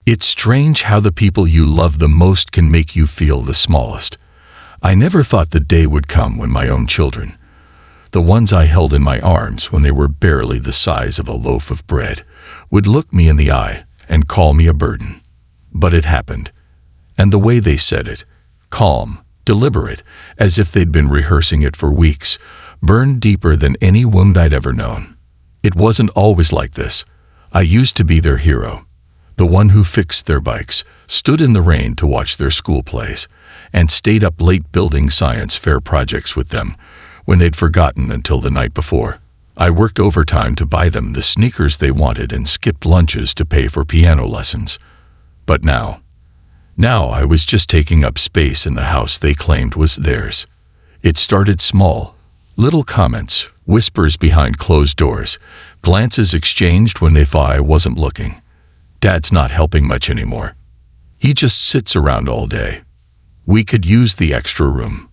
It's strange how the people you love the most can make you feel the smallest. I never thought the day would come when my own children, the ones I held in my arms when they were barely the size of a loaf of bread, would look me in the eye and call me a burden. But it happened. And the way they said it, calm, deliberate, as if they'd been rehearsing it for weeks, burned deeper than any wound I'd ever known. It wasn't always like this. I used to be their hero, the one who fixed their bikes, stood in the rain to watch their school plays, and stayed up late building science fair projects with them when they'd forgotten until the night before. I worked overtime to buy them the sneakers they wanted and skipped lunches to pay for piano lessons. But now I was just taking up space in the house they claimed was theirs. It started small, little comments, whispers behind closed doors, glances exchanged when they thought I wasn't looking. Dad's not helping much anymore. He just sits around all day. We could use the extra room.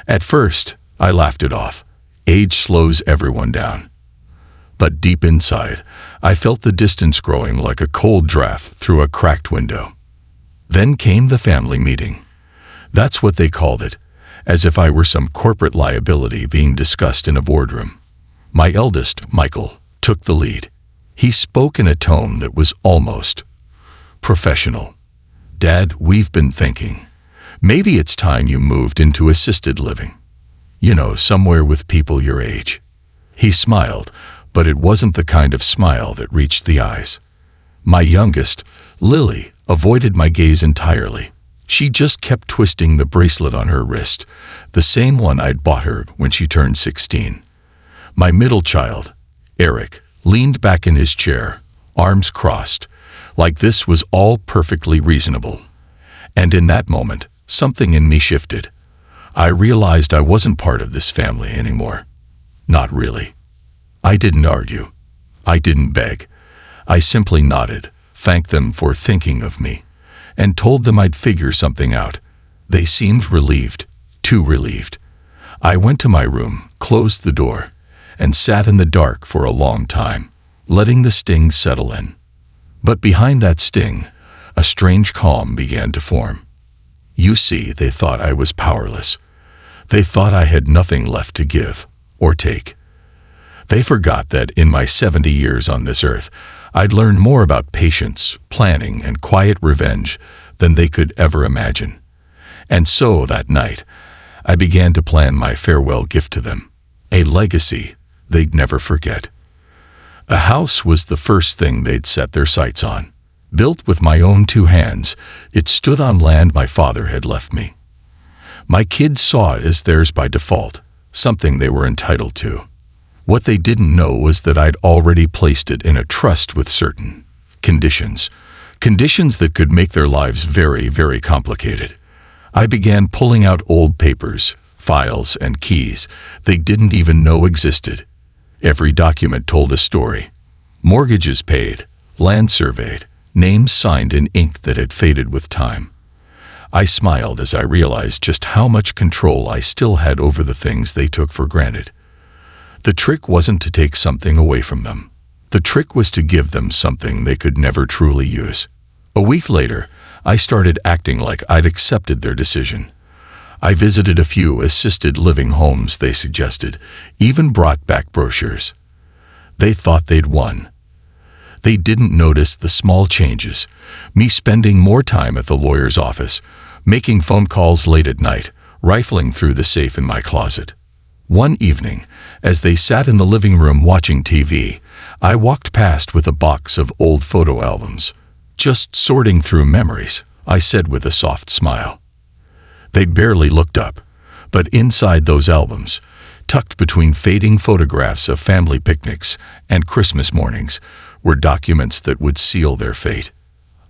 At first, I laughed it off. Age slows everyone down. But deep inside, I felt the distance growing like a cold draft through a cracked window. Then came the family meeting. That's what they called it, as if I were some corporate liability being discussed in a boardroom. My eldest, Michael, took the lead. He spoke in a tone that was almost professional. Dad, we've been thinking. Maybe it's time you moved into assisted living. You know, somewhere with people your age. He smiled, but it wasn't the kind of smile that reached the eyes. My youngest, Lily, avoided my gaze entirely. She just kept twisting the bracelet on her wrist, the same one I'd bought her when she turned 16. My middle child, Eric, leaned back in his chair, arms crossed, like this was all perfectly reasonable. And in that moment, something in me shifted. I realized I wasn't part of this family anymore. Not really. I didn't argue. I didn't beg. I simply nodded, thanked them for thinking of me, and told them I'd figure something out. They seemed relieved, too relieved. I went to my room, closed the door, and sat in the dark for a long time, letting the sting settle in. But behind that sting, a strange calm began to form. You see, they thought I was powerless. They thought I had nothing left to give or take. They forgot that in my 70 years on this earth, I'd learned more about patience, planning, and quiet revenge than they could ever imagine. And so that night, I began to plan my farewell gift to them, a legacy they'd never forget. A house was the first thing they'd set their sights on. Built with my own two hands, it stood on land my father had left me. My kids saw it as theirs by default, something they were entitled to. What they didn't know was that I'd already placed it in a trust with certain conditions that could make their lives very, very complicated. I began pulling out old papers, files, and keys they didn't even know existed. Every document told a story. Mortgages paid, land surveyed, names signed in ink that had faded with time. I smiled as I realized just how much control I still had over the things they took for granted. The trick wasn't to take something away from them. The trick was to give them something they could never truly use. A week later, I started acting like I'd accepted their decision. I visited a few assisted living homes they suggested, even brought back brochures. They thought they'd won. They didn't notice the small changes, me spending more time at the lawyer's office, making phone calls late at night, rifling through the safe in my closet. One evening, as they sat in the living room watching TV, I walked past with a box of old photo albums. Just sorting through memories, I said with a soft smile. They barely looked up, but inside those albums, tucked between fading photographs of family picnics and Christmas mornings, were documents that would seal their fate.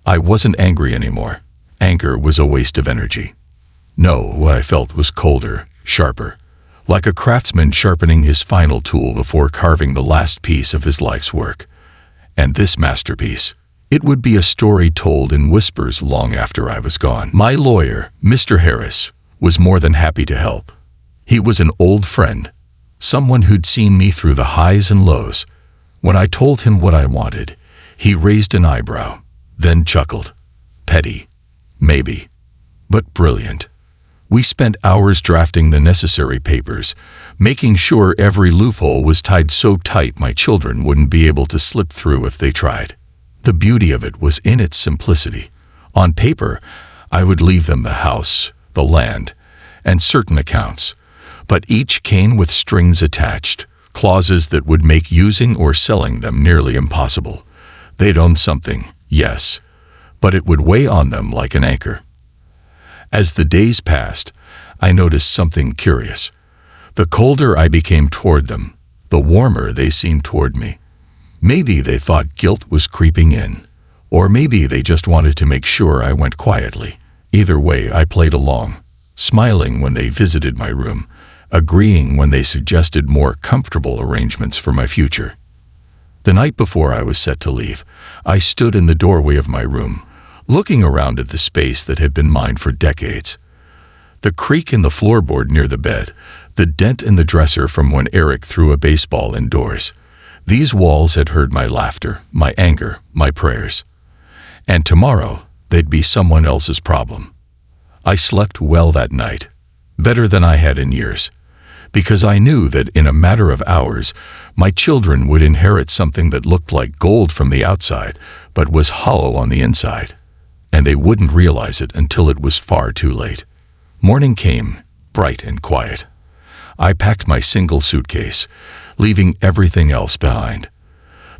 I wasn't angry anymore. Anger was a waste of energy. No, what I felt was colder, sharper, like a craftsman sharpening his final tool before carving the last piece of his life's work. And this masterpiece, it would be a story told in whispers long after I was gone. My lawyer, Mr. Harris, was more than happy to help. He was an old friend, someone who'd seen me through the highs and lows. When I told him what I wanted, he raised an eyebrow. then chuckled. Petty. Maybe. But brilliant. We spent hours drafting the necessary papers, making sure every loophole was tied so tight my children wouldn't be able to slip through if they tried. The beauty of it was in its simplicity. On paper, I would leave them the house, the land, and certain accounts, but each came with strings attached, clauses that would make using or selling them nearly impossible. They'd own something, yes, but it would weigh on them like an anchor. As the days passed, I noticed something curious. The colder I became toward them, the warmer they seemed toward me. Maybe they thought guilt was creeping in, or maybe they just wanted to make sure I went quietly. Either way, I played along, smiling when they visited my room, agreeing when they suggested more comfortable arrangements for my future. The night before I was set to leave, I stood in the doorway of my room, looking around at the space that had been mine for decades. The creak in the floorboard near the bed, the dent in the dresser from when Eric threw a baseball indoors. These walls had heard my laughter, my anger, my prayers. And tomorrow, they'd be someone else's problem. I slept well that night, better than I had in years, because I knew that in a matter of hours, my children would inherit something that looked like gold from the outside, but was hollow on the inside. And they wouldn't realize it until it was far too late. Morning came, bright and quiet. I packed my single suitcase, leaving everything else behind.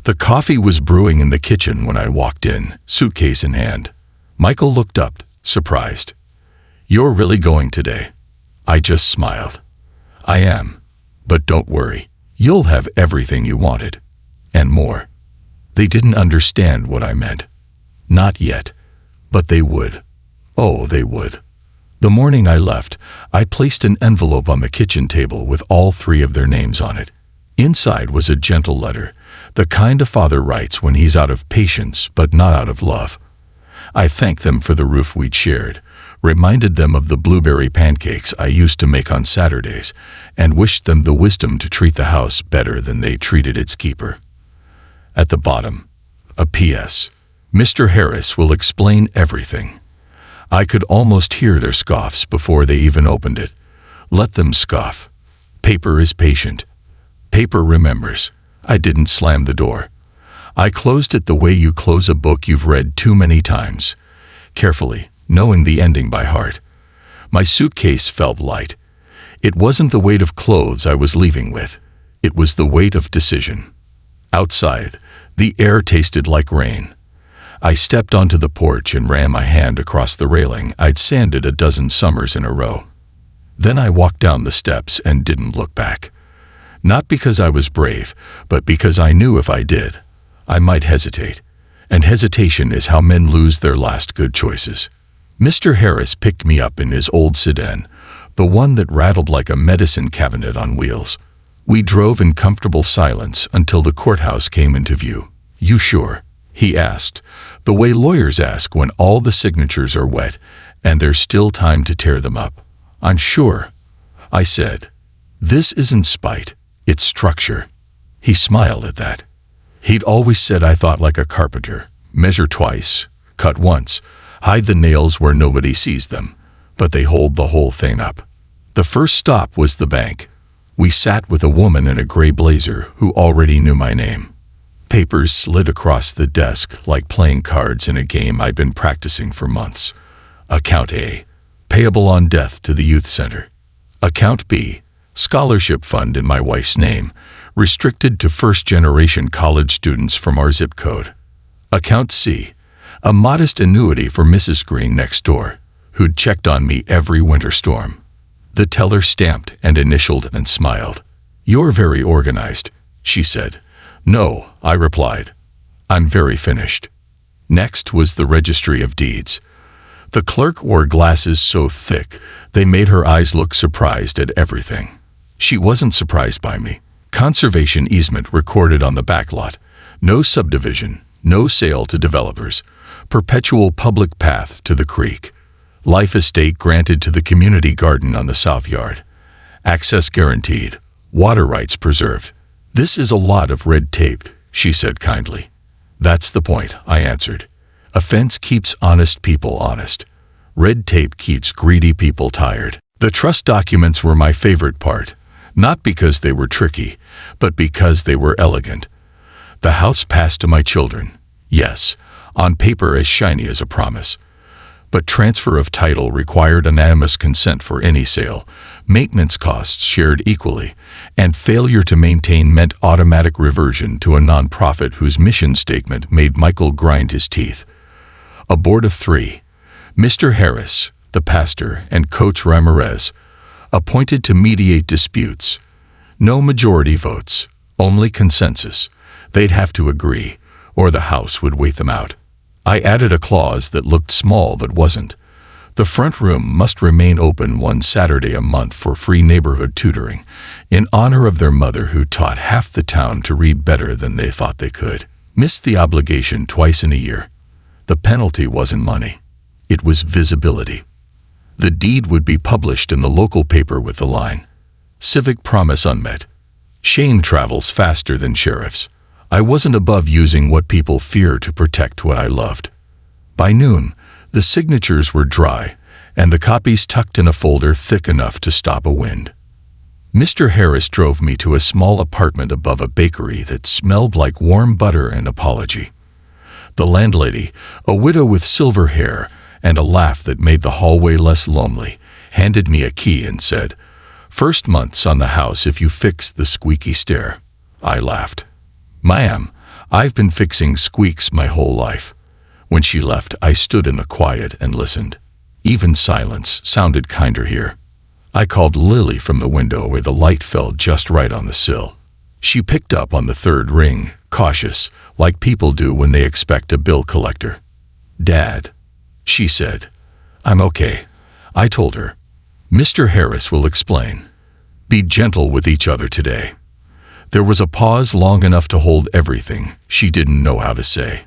The coffee was brewing in the kitchen when I walked in, suitcase in hand. Michael looked up, surprised. "You're really going today?" I just smiled. "I am. But don't worry. You'll have everything you wanted. And more." They didn't understand what I meant. Not yet. But they would. Oh, they would. The morning I left, I placed an envelope on the kitchen table with all three of their names on it. Inside was a gentle letter, the kind a father writes when he's out of patience but not out of love. I thanked them for the roof we'd shared, reminded them of the blueberry pancakes I used to make on Saturdays, and wished them the wisdom to treat the house better than they treated its keeper. At the bottom, a P.S. Mr. Harris will explain everything. I could almost hear their scoffs before they even opened it. Let them scoff. Paper is patient. Paper remembers. I didn't slam the door. I closed it the way you close a book you've read too many times, carefully, knowing the ending by heart. My suitcase felt light. It wasn't the weight of clothes I was leaving with. It was the weight of decision. Outside, the air tasted like rain. I stepped onto the porch and ran my hand across the railing I'd sanded a dozen summers in a row. Then I walked down the steps and didn't look back. Not because I was brave, but because I knew if I did, I might hesitate. And hesitation is how men lose their last good choices. Mr. Harris picked me up in his old sedan, the one that rattled like a medicine cabinet on wheels. We drove in comfortable silence until the courthouse came into view. "You sure?" he asked, the way lawyers ask when all the signatures are wet and there's still time to tear them up. "I'm sure," I said. "This isn't spite, it's structure." He smiled at that. He'd always said I thought like a carpenter. Measure twice, cut once, hide the nails where nobody sees them, but they hold the whole thing up. The first stop was the bank. We sat with a woman in a gray blazer who already knew my name. Papers slid across the desk like playing cards in a game I'd been practicing for months. Account A, payable on death to the youth center. Account B, scholarship fund in my wife's name, restricted to first-generation college students from our zip code. Account C, a modest annuity for Mrs. Green next door, who'd checked on me every winter storm. The teller stamped and initialed and smiled. "You're very organized," she said. "No," I replied. "I'm very finished." Next was the registry of deeds. The clerk wore glasses so thick they made her eyes look surprised at everything. She wasn't surprised by me. Conservation easement recorded on the backlot. No subdivision, no sale to developers. Perpetual public path to the creek. Life estate granted to the community garden on the south yard. Access guaranteed. Water rights preserved. "This is a lot of red tape," she said kindly. "That's the point," I answered. A fence keeps honest people honest. Red tape keeps greedy people tired. The trust documents were my favorite part, not because they were tricky, but because they were elegant. The house passed to my children. Yes, on paper as shiny as a promise. But transfer of title required unanimous consent for any sale, maintenance costs shared equally, and failure to maintain meant automatic reversion to a nonprofit whose mission statement made Michael grind his teeth. A board of 3, Mr. Harris, the pastor, and Coach Ramirez, appointed to mediate disputes. No majority votes, only consensus. They'd have to agree, or the house would wait them out. I added a clause that looked small but wasn't. The front room must remain open one Saturday a month for free neighborhood tutoring, in honor of their mother who taught half the town to read better than they thought they could. Missed the obligation twice in a year. The penalty wasn't money. It was visibility. The deed would be published in the local paper with the line, "Civic promise unmet." Shame travels faster than sheriffs. I wasn't above using what people fear to protect what I loved. By noon, the signatures were dry, and the copies tucked in a folder thick enough to stop a wind. Mr. Harris drove me to a small apartment above a bakery that smelled like warm butter and apology. The landlady, a widow with silver hair and a laugh that made the hallway less lonely, handed me a key and said, "First month's on the house if you fix the squeaky stair." I laughed. "Ma'am, I've been fixing squeaks my whole life." When she left, I stood in the quiet and listened. Even silence sounded kinder here. I called Lily from the window where the light fell just right on the sill. She picked up on the third ring, cautious, like people do when they expect a bill collector. "Dad," she said. "I'm okay," I told her. "Mr. Harris will explain. Be gentle with each other today." There was a pause long enough to hold everything she didn't know how to say.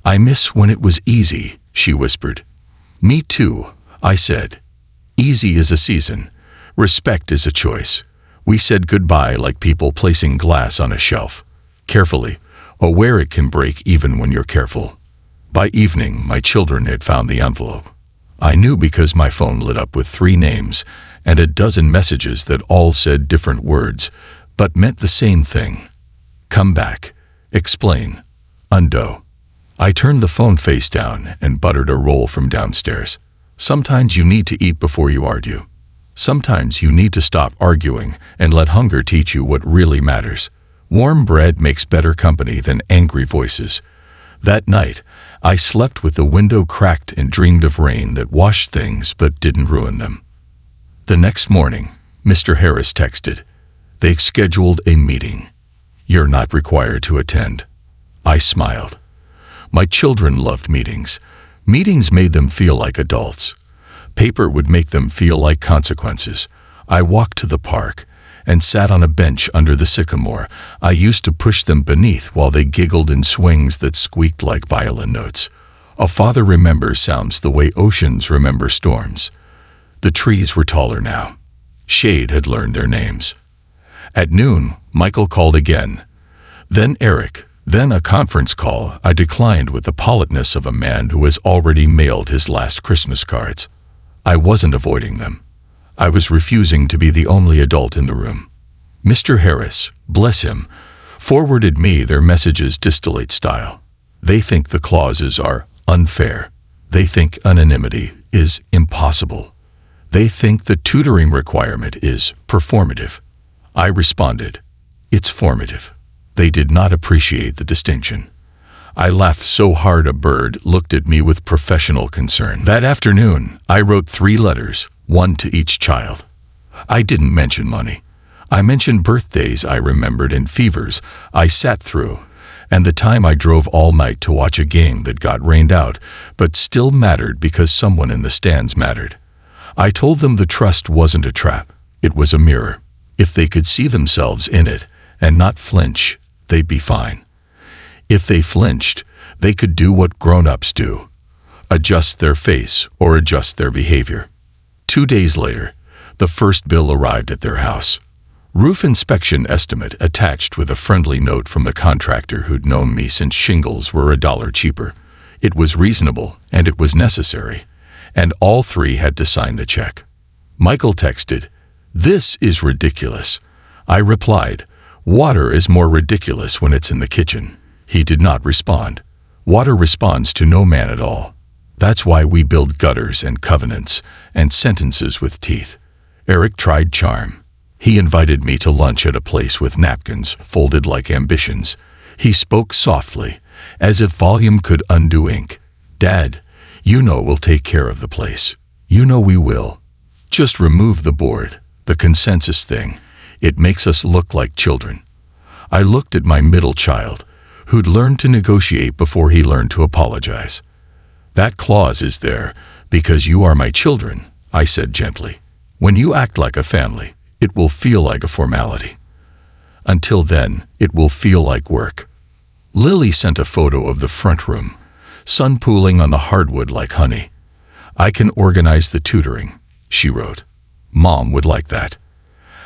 "I miss when it was easy," she whispered. "Me too," I said. "Easy is a season. Respect is a choice." We said goodbye like people placing glass on a shelf, carefully, aware it can break even when you're careful. By evening, my children had found the envelope. I knew because my phone lit up with 3 names and a dozen messages that all said different words, but meant the same thing. Come back. Explain. Undo. I turned the phone face down and buttered a roll from downstairs. Sometimes you need to eat before you argue. Sometimes you need to stop arguing and let hunger teach you what really matters. Warm bread makes better company than angry voices. That night, I slept with the window cracked and dreamed of rain that washed things but didn't ruin them. The next morning, Mr. Harris texted. They've scheduled a meeting. You're not required to attend. I smiled. My children loved meetings. Meetings made them feel like adults. Paper would make them feel like consequences. I walked to the park and sat on a bench under the sycamore. I used to push them beneath while they giggled in swings that squeaked like violin notes. A father remembers sounds the way oceans remember storms. The trees were taller now. Shade had learned their names. At noon, Michael called again. Then Eric. Then a conference call I declined with the politeness of a man who has already mailed his last Christmas cards. I wasn't avoiding them. I was refusing to be the only adult in the room. Mr. Harris, bless him, forwarded me their messages distillate style. They think the clauses are unfair. They think anonymity is impossible. They think the tutoring requirement is performative. I responded, it's formative. They did not appreciate the distinction. I laughed so hard a bird looked at me with professional concern. That afternoon, I wrote 3 letters, 1 to each child. I didn't mention money. I mentioned birthdays I remembered and fevers I sat through, and the time I drove all night to watch a game that got rained out, but still mattered because someone in the stands mattered. I told them the trust wasn't a trap, it was a mirror. If they could see themselves in it and not flinch, they'd be fine. If they flinched, they could do what grown-ups do, adjust their face or adjust their behavior. 2 days later, the first bill arrived at their house. Roof inspection estimate attached with a friendly note from the contractor who'd known me since shingles were $1 cheaper. It was reasonable, and it was necessary, and all three had to sign the check. Michael texted, "This is ridiculous." I replied, "Water is more ridiculous when it's in the kitchen." He did not respond. Water responds to no man at all. That's why we build gutters and covenants and sentences with teeth. Eric tried charm. He invited me to lunch at a place with napkins folded like ambitions. He spoke softly, as if volume could undo ink. "Dad, you know we'll take care of the place. You know we will. Just remove the board, the consensus thing. It makes us look like children." I looked at my middle child, who'd learned to negotiate before he learned to apologize. "That clause is there because you are my children," I said gently. "When you act like a family, it will feel like a formality. Until then, it will feel like work." Lily sent a photo of the front room, sun pooling on the hardwood like honey. "I can organize the tutoring," she wrote. "Mom would like that."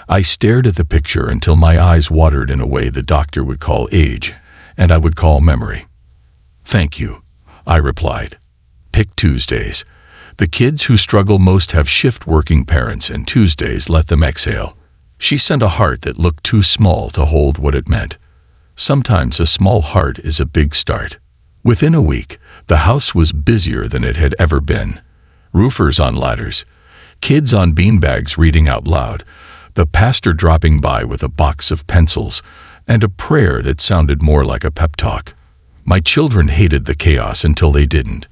I stared at the picture until my eyes watered in a way the doctor would call age, and I would call memory. "Thank you," I replied. "Pick Tuesdays. The kids who struggle most have shift-working parents, and Tuesdays let them exhale." She sent a heart that looked too small to hold what it meant. Sometimes a small heart is a big start. Within a week, the house was busier than it had ever been. Roofers on ladders, kids on beanbags reading out loud, the pastor dropping by with a box of pencils, and a prayer that sounded more like a pep talk. My children hated the chaos until they didn't.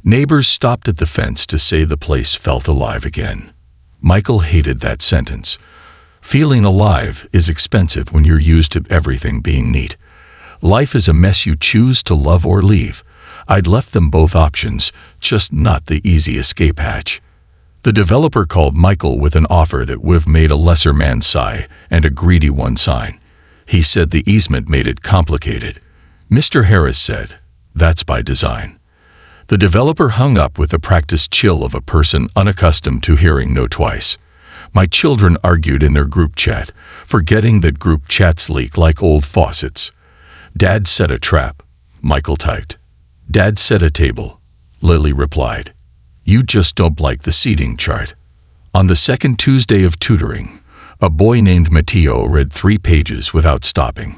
Neighbors stopped at the fence to say the place felt alive again. Michael hated that sentence. Feeling alive is expensive when you're used to everything being neat. Life is a mess you choose to love or leave. I'd left them both options, just not the easy escape hatch. The developer called Michael with an offer that would have made a lesser man sigh and a greedy one sign. He said the easement made it complicated. Mr. Harris said, "That's by design." The developer hung up with the practiced chill of a person unaccustomed to hearing no twice. My children argued in their group chat, forgetting that group chats leak like old faucets. "Dad set a trap," Michael typed. "Dad set a table," Lily replied. "You just don't like the seating chart." On the second Tuesday of tutoring, a boy named Matteo read 3 pages without stopping.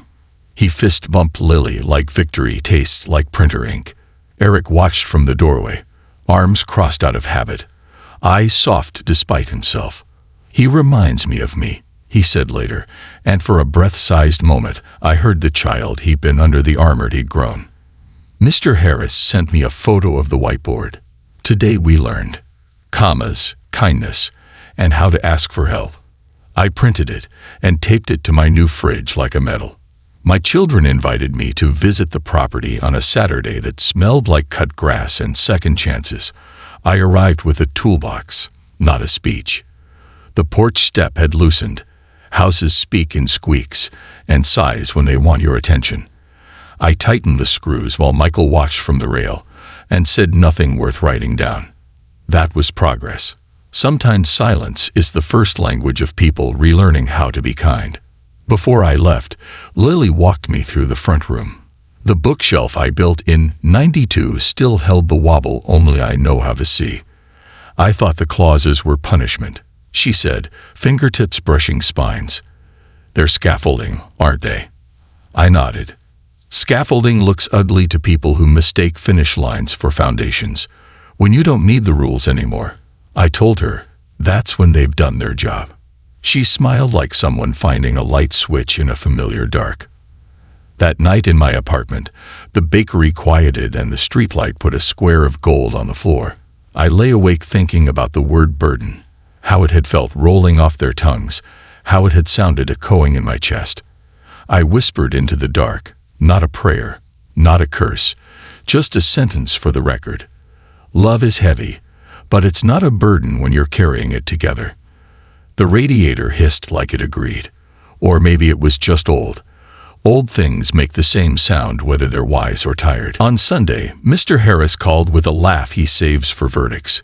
He fist-bumped Lily like victory tastes like printer ink. Eric watched from the doorway, arms crossed out of habit, eyes soft despite himself. "He reminds me of me," he said later, and for a breath-sized moment I heard the child he'd been under the armor he'd grown. Mr. Harris sent me a photo of the whiteboard. Today we learned commas, kindness, and how to ask for help. I printed it and taped it to my new fridge like a medal. My children invited me to visit the property on a Saturday that smelled like cut grass and second chances. I arrived with a toolbox, not a speech. The porch step had loosened. Houses speak in squeaks and sighs when they want your attention. I tightened the screws while Michael watched from the rail and said nothing worth writing down. That was progress. Sometimes silence is the first language of people relearning how to be kind. Before I left, Lily walked me through the front room. The bookshelf I built in '92 still held the wobble only I know how to see. I thought the clauses were punishment, she said, fingertips brushing spines. "They're scaffolding, aren't they?" I nodded. Scaffolding looks ugly to people who mistake finish lines for foundations. When you don't need the rules anymore, I told her, that's when they've done their job. She smiled like someone finding a light switch in a familiar dark. That night in my apartment, the bakery quieted and the streetlight put a square of gold on the floor. I lay awake thinking about the word burden, how it had felt rolling off their tongues, how it had sounded echoing in my chest. I whispered into the dark, not a prayer, not a curse, just a sentence for the record. Love is heavy, but it's not a burden when you're carrying it together. The radiator hissed like it agreed. Or maybe it was just old. Old things make the same sound whether they're wise or tired. On Sunday, Mr. Harris called with a laugh he saves for verdicts.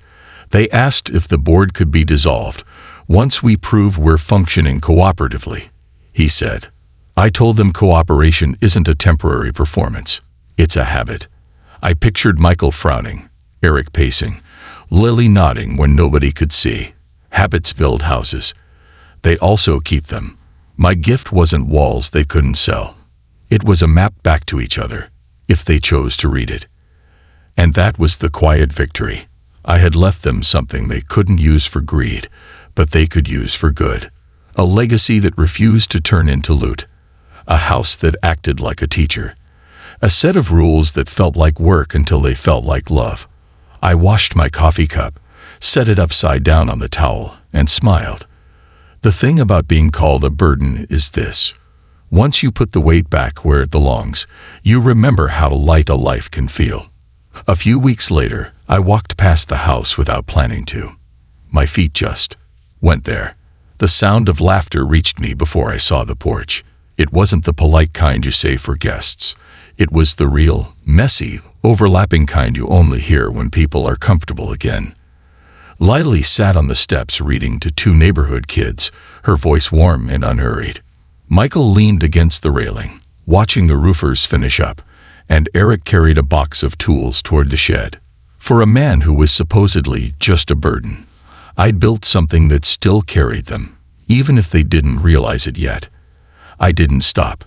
They asked if the board could be dissolved once we prove we're functioning cooperatively. He said, I told them cooperation isn't a temporary performance. It's a habit. I pictured Michael frowning, Eric pacing, Lily nodding when nobody could see. Habits build houses. They also keep them. My gift wasn't walls they couldn't sell. It was a map back to each other, if they chose to read it. And that was the quiet victory. I had left them something they couldn't use for greed, but they could use for good. A legacy that refused to turn into loot. A house that acted like a teacher. A set of rules that felt like work until they felt like love. I washed my coffee cup, set it upside down on the towel, and smiled. The thing about being called a burden is this. Once you put the weight back where it belongs, you remember how light a life can feel. A few weeks later, I walked past the house without planning to. My feet just went there. The sound of laughter reached me before I saw the porch. It wasn't the polite kind you say for guests. It was the real, messy, overlapping kind you only hear when people are comfortable again. Lily sat on the steps reading to two neighborhood kids, her voice warm and unhurried. Michael leaned against the railing, watching the roofers finish up, and Eric carried a box of tools toward the shed. For a man who was supposedly just a burden, I'd built something that still carried them, even if they didn't realize it yet. I didn't stop.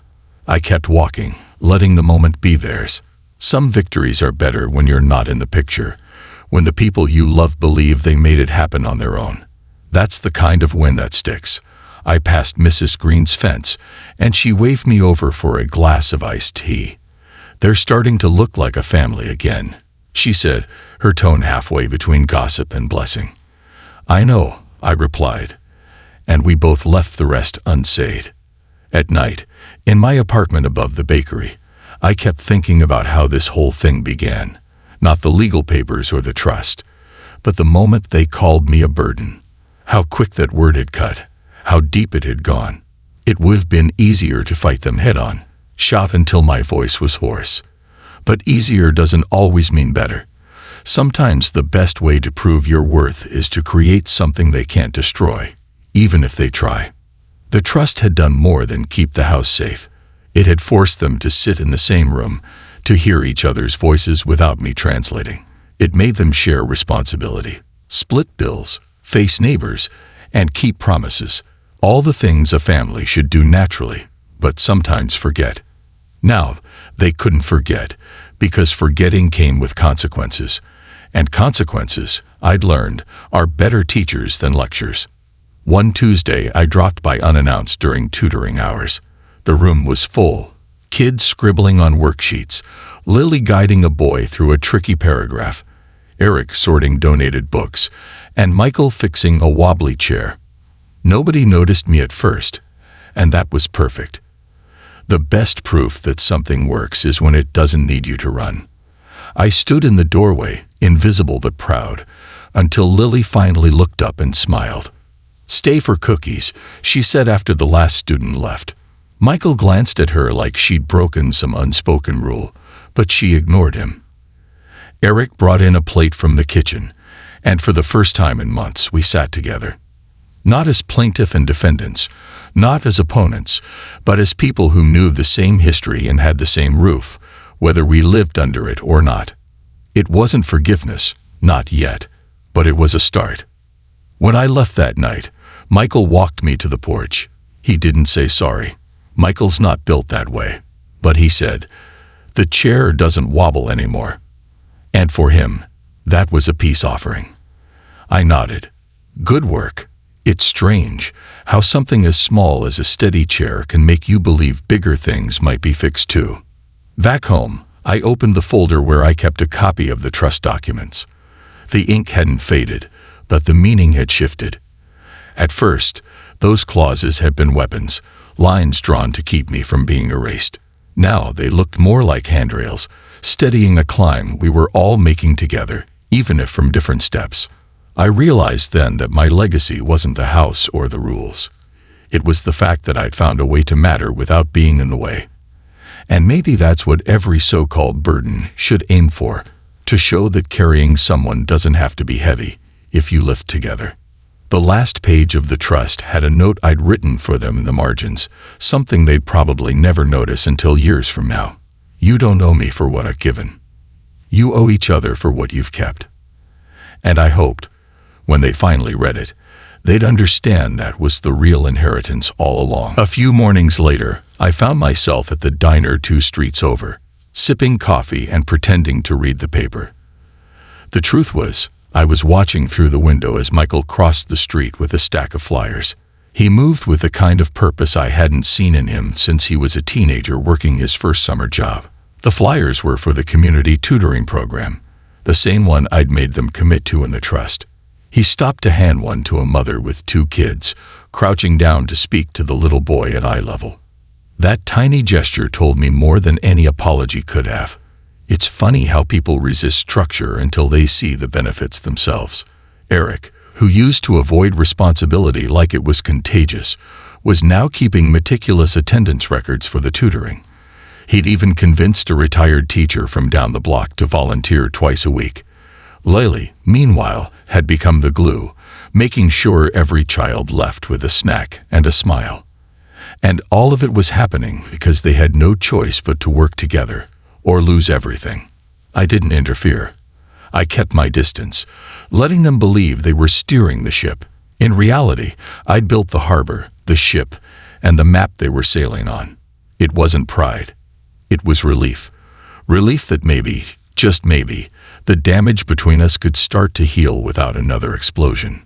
I kept walking, letting the moment be theirs. Some victories are better when you're not in the picture, when the people you love believe they made it happen on their own. That's the kind of win that sticks. I passed Mrs. Green's fence, and she waved me over for a glass of iced tea. "They're starting to look like a family again," she said, her tone halfway between gossip and blessing. "I know," I replied, and we both left the rest unsaid. At night, in my apartment above the bakery, I kept thinking about how this whole thing began. Not the legal papers or the trust, but the moment they called me a burden. How quick that word had cut, how deep it had gone. It would have been easier to fight them head-on, shout until my voice was hoarse. But easier doesn't always mean better. Sometimes the best way to prove your worth is to create something they can't destroy, even if they try. The trust had done more than keep the house safe. It had forced them to sit in the same room, to hear each other's voices without me translating. It made them share responsibility, split bills, face neighbors, and keep promises. All the things a family should do naturally, but sometimes forget. Now, they couldn't forget, because forgetting came with consequences. And consequences, I'd learned, are better teachers than lectures. One Tuesday, I dropped by unannounced during tutoring hours. The room was full. Kids scribbling on worksheets, Lily guiding a boy through a tricky paragraph, Eric sorting donated books, and Michael fixing a wobbly chair. Nobody noticed me at first, and that was perfect. The best proof that something works is when it doesn't need you to run. I stood in the doorway, invisible but proud, until Lily finally looked up and smiled. "Stay for cookies," she said after the last student left. Michael glanced at her like she'd broken some unspoken rule, but she ignored him. Eric brought in a plate from the kitchen, and for the first time in months we sat together. Not as plaintiff and defendants, not as opponents, but as people who knew the same history and had the same roof, whether we lived under it or not. It wasn't forgiveness, not yet, but it was a start. When I left that night, Michael walked me to the porch. He didn't say sorry. Michael's not built that way. But he said, "The chair doesn't wobble anymore." And for him, that was a peace offering. I nodded. Good work. It's strange how something as small as a steady chair can make you believe bigger things might be fixed too. Back home, I opened the folder where I kept a copy of the trust documents. The ink hadn't faded, but the meaning had shifted. At first, those clauses had been weapons, lines drawn to keep me from being erased. Now they looked more like handrails, steadying a climb we were all making together, even if from different steps. I realized then that my legacy wasn't the house or the rules. It was the fact that I'd found a way to matter without being in the way. And maybe that's what every so-called burden should aim for, to show that carrying someone doesn't have to be heavy if you lift together. The last page of the trust had a note I'd written for them in the margins, something they'd probably never notice until years from now. "You don't owe me for what I've given. You owe each other for what you've kept." And I hoped, when they finally read it, they'd understand that was the real inheritance all along. A few mornings later, I found myself at the diner 2 streets over, sipping coffee and pretending to read the paper. The truth was, I was watching through the window as Michael crossed the street with a stack of flyers. He moved with the kind of purpose I hadn't seen in him since he was a teenager working his first summer job. The flyers were for the community tutoring program, the same one I'd made them commit to in the trust. He stopped to hand one to a mother with 2 kids, crouching down to speak to the little boy at eye level. That tiny gesture told me more than any apology could have. It's funny how people resist structure until they see the benefits themselves. Eric, who used to avoid responsibility like it was contagious, was now keeping meticulous attendance records for the tutoring. He'd even convinced a retired teacher from down the block to volunteer twice a week. Lily, meanwhile, had become the glue, making sure every child left with a snack and a smile. And all of it was happening because they had no choice but to work together, or lose everything. I didn't interfere. I kept my distance, letting them believe they were steering the ship. In reality, I'd built the harbor, the ship, and the map they were sailing on. It wasn't pride. It was relief. Relief that maybe, just maybe, the damage between us could start to heal without another explosion.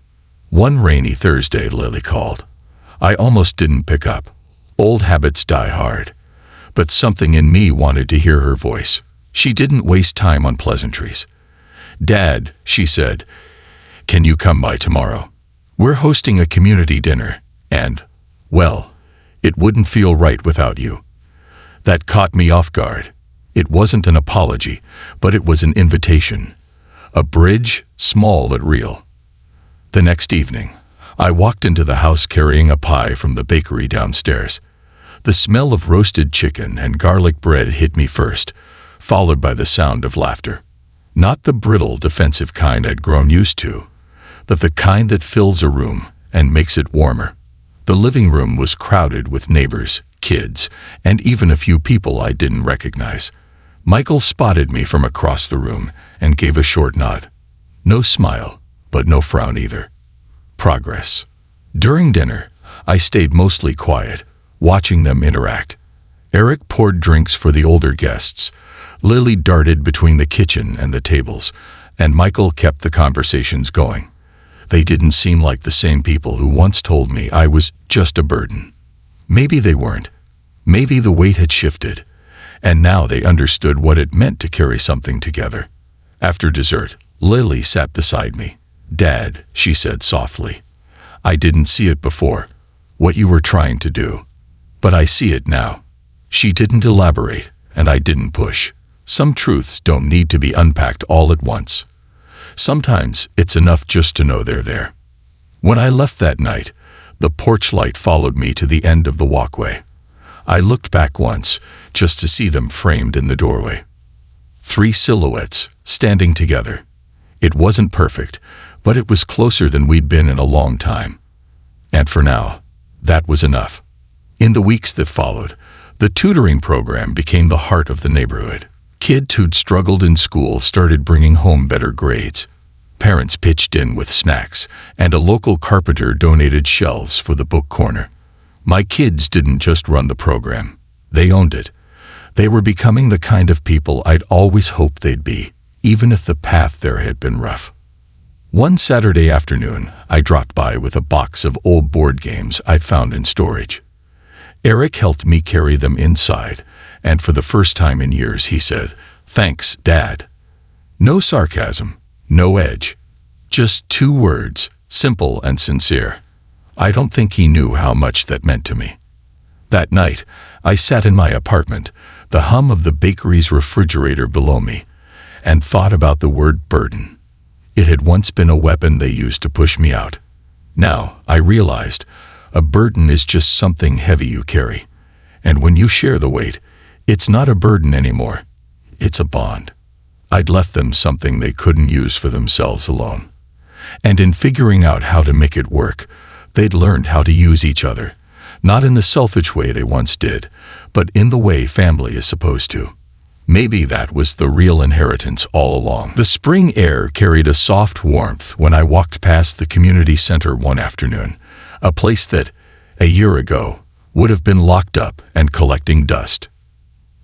One rainy Thursday, Lily called. I almost didn't pick up. Old habits die hard. But something in me wanted to hear her voice. She didn't waste time on pleasantries. "Dad," she said, "can you come by tomorrow? We're hosting a community dinner, and, well, it wouldn't feel right without you." That caught me off guard. It wasn't an apology, but it was an invitation. A bridge, small but real. The next evening, I walked into the house carrying a pie from the bakery downstairs. The smell of roasted chicken and garlic bread hit me first, followed by the sound of laughter. Not the brittle, defensive kind I'd grown used to, but the kind that fills a room and makes it warmer. The living room was crowded with neighbors, kids, and even a few people I didn't recognize. Michael spotted me from across the room and gave a short nod. No smile, but no frown either. Progress. During dinner, I stayed mostly quiet, watching them interact. Eric poured drinks for the older guests. Lily darted between the kitchen and the tables, and Michael kept the conversations going. They didn't seem like the same people who once told me I was just a burden. Maybe they weren't. Maybe the weight had shifted, and now they understood what it meant to carry something together. After dessert, Lily sat beside me. "Dad," she said softly, "I didn't see it before, what you were trying to do. But I see it now." She didn't elaborate, and I didn't push. Some truths don't need to be unpacked all at once. Sometimes it's enough just to know they're there. When I left that night, the porch light followed me to the end of the walkway. I looked back once, just to see them framed in the doorway. 3 silhouettes, standing together. It wasn't perfect, but it was closer than we'd been in a long time. And for now, that was enough. In the weeks that followed, the tutoring program became the heart of the neighborhood. Kids who'd struggled in school started bringing home better grades. Parents pitched in with snacks, and a local carpenter donated shelves for the book corner. My kids didn't just run the program. They owned it. They were becoming the kind of people I'd always hoped they'd be, even if the path there had been rough. One Saturday afternoon, I dropped by with a box of old board games I'd found in storage. Eric helped me carry them inside, and for the first time in years he said, "Thanks, Dad." No sarcasm, no edge. Just 2 words, simple and sincere. I don't think he knew how much that meant to me. That night, I sat in my apartment, the hum of the bakery's refrigerator below me, and thought about the word burden. It had once been a weapon they used to push me out. Now, I realized, a burden is just something heavy you carry. And when you share the weight, it's not a burden anymore. It's a bond. I'd left them something they couldn't use for themselves alone. And in figuring out how to make it work, they'd learned how to use each other, not in the selfish way they once did, but in the way family is supposed to. Maybe that was the real inheritance all along. The spring air carried a soft warmth when I walked past the community center one afternoon, a place that, a year ago, would have been locked up and collecting dust.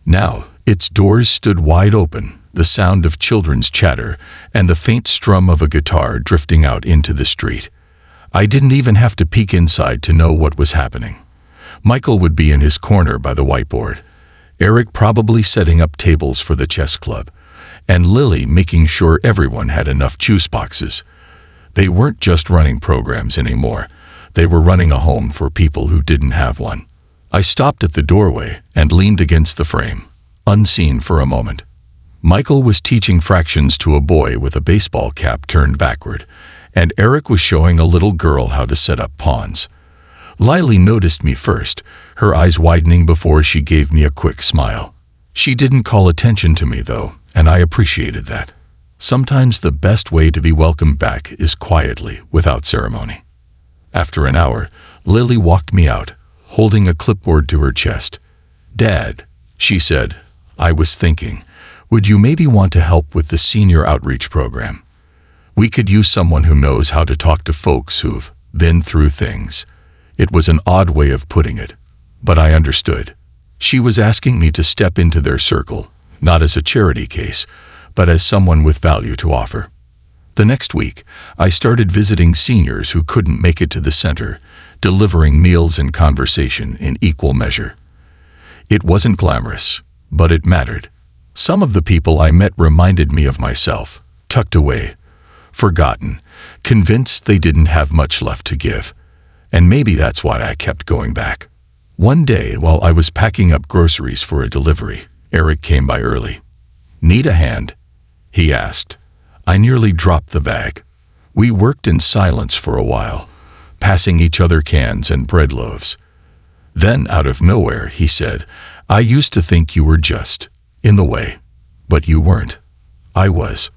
Now, its doors stood wide open, the sound of children's chatter and the faint strum of a guitar drifting out into the street. I didn't even have to peek inside to know what was happening. Michael would be in his corner by the whiteboard, Eric probably setting up tables for the chess club, and Lily making sure everyone had enough juice boxes. They weren't just running programs anymore. They were running a home for people who didn't have one. I stopped at the doorway and leaned against the frame, unseen for a moment. Michael was teaching fractions to a boy with a baseball cap turned backward, and Eric was showing a little girl how to set up pawns. Lily noticed me first, her eyes widening before she gave me a quick smile. She didn't call attention to me, though, and I appreciated that. Sometimes the best way to be welcomed back is quietly, without ceremony. After an hour, Lily walked me out, holding a clipboard to her chest. "Dad," she said, "I was thinking, would you maybe want to help with the senior outreach program? We could use someone who knows how to talk to folks who've been through things." It was an odd way of putting it, but I understood. She was asking me to step into their circle, not as a charity case, but as someone with value to offer. The next week, I started visiting seniors who couldn't make it to the center, delivering meals and conversation in equal measure. It wasn't glamorous, but it mattered. Some of the people I met reminded me of myself, tucked away, forgotten, convinced they didn't have much left to give. And maybe that's why I kept going back. One day, while I was packing up groceries for a delivery, Eric came by early. "Need a hand?" he asked. I nearly dropped the bag. We worked in silence for a while, passing each other cans and bread loaves. Then, out of nowhere, he said, "I used to think you were just in the way, but you weren't." I was.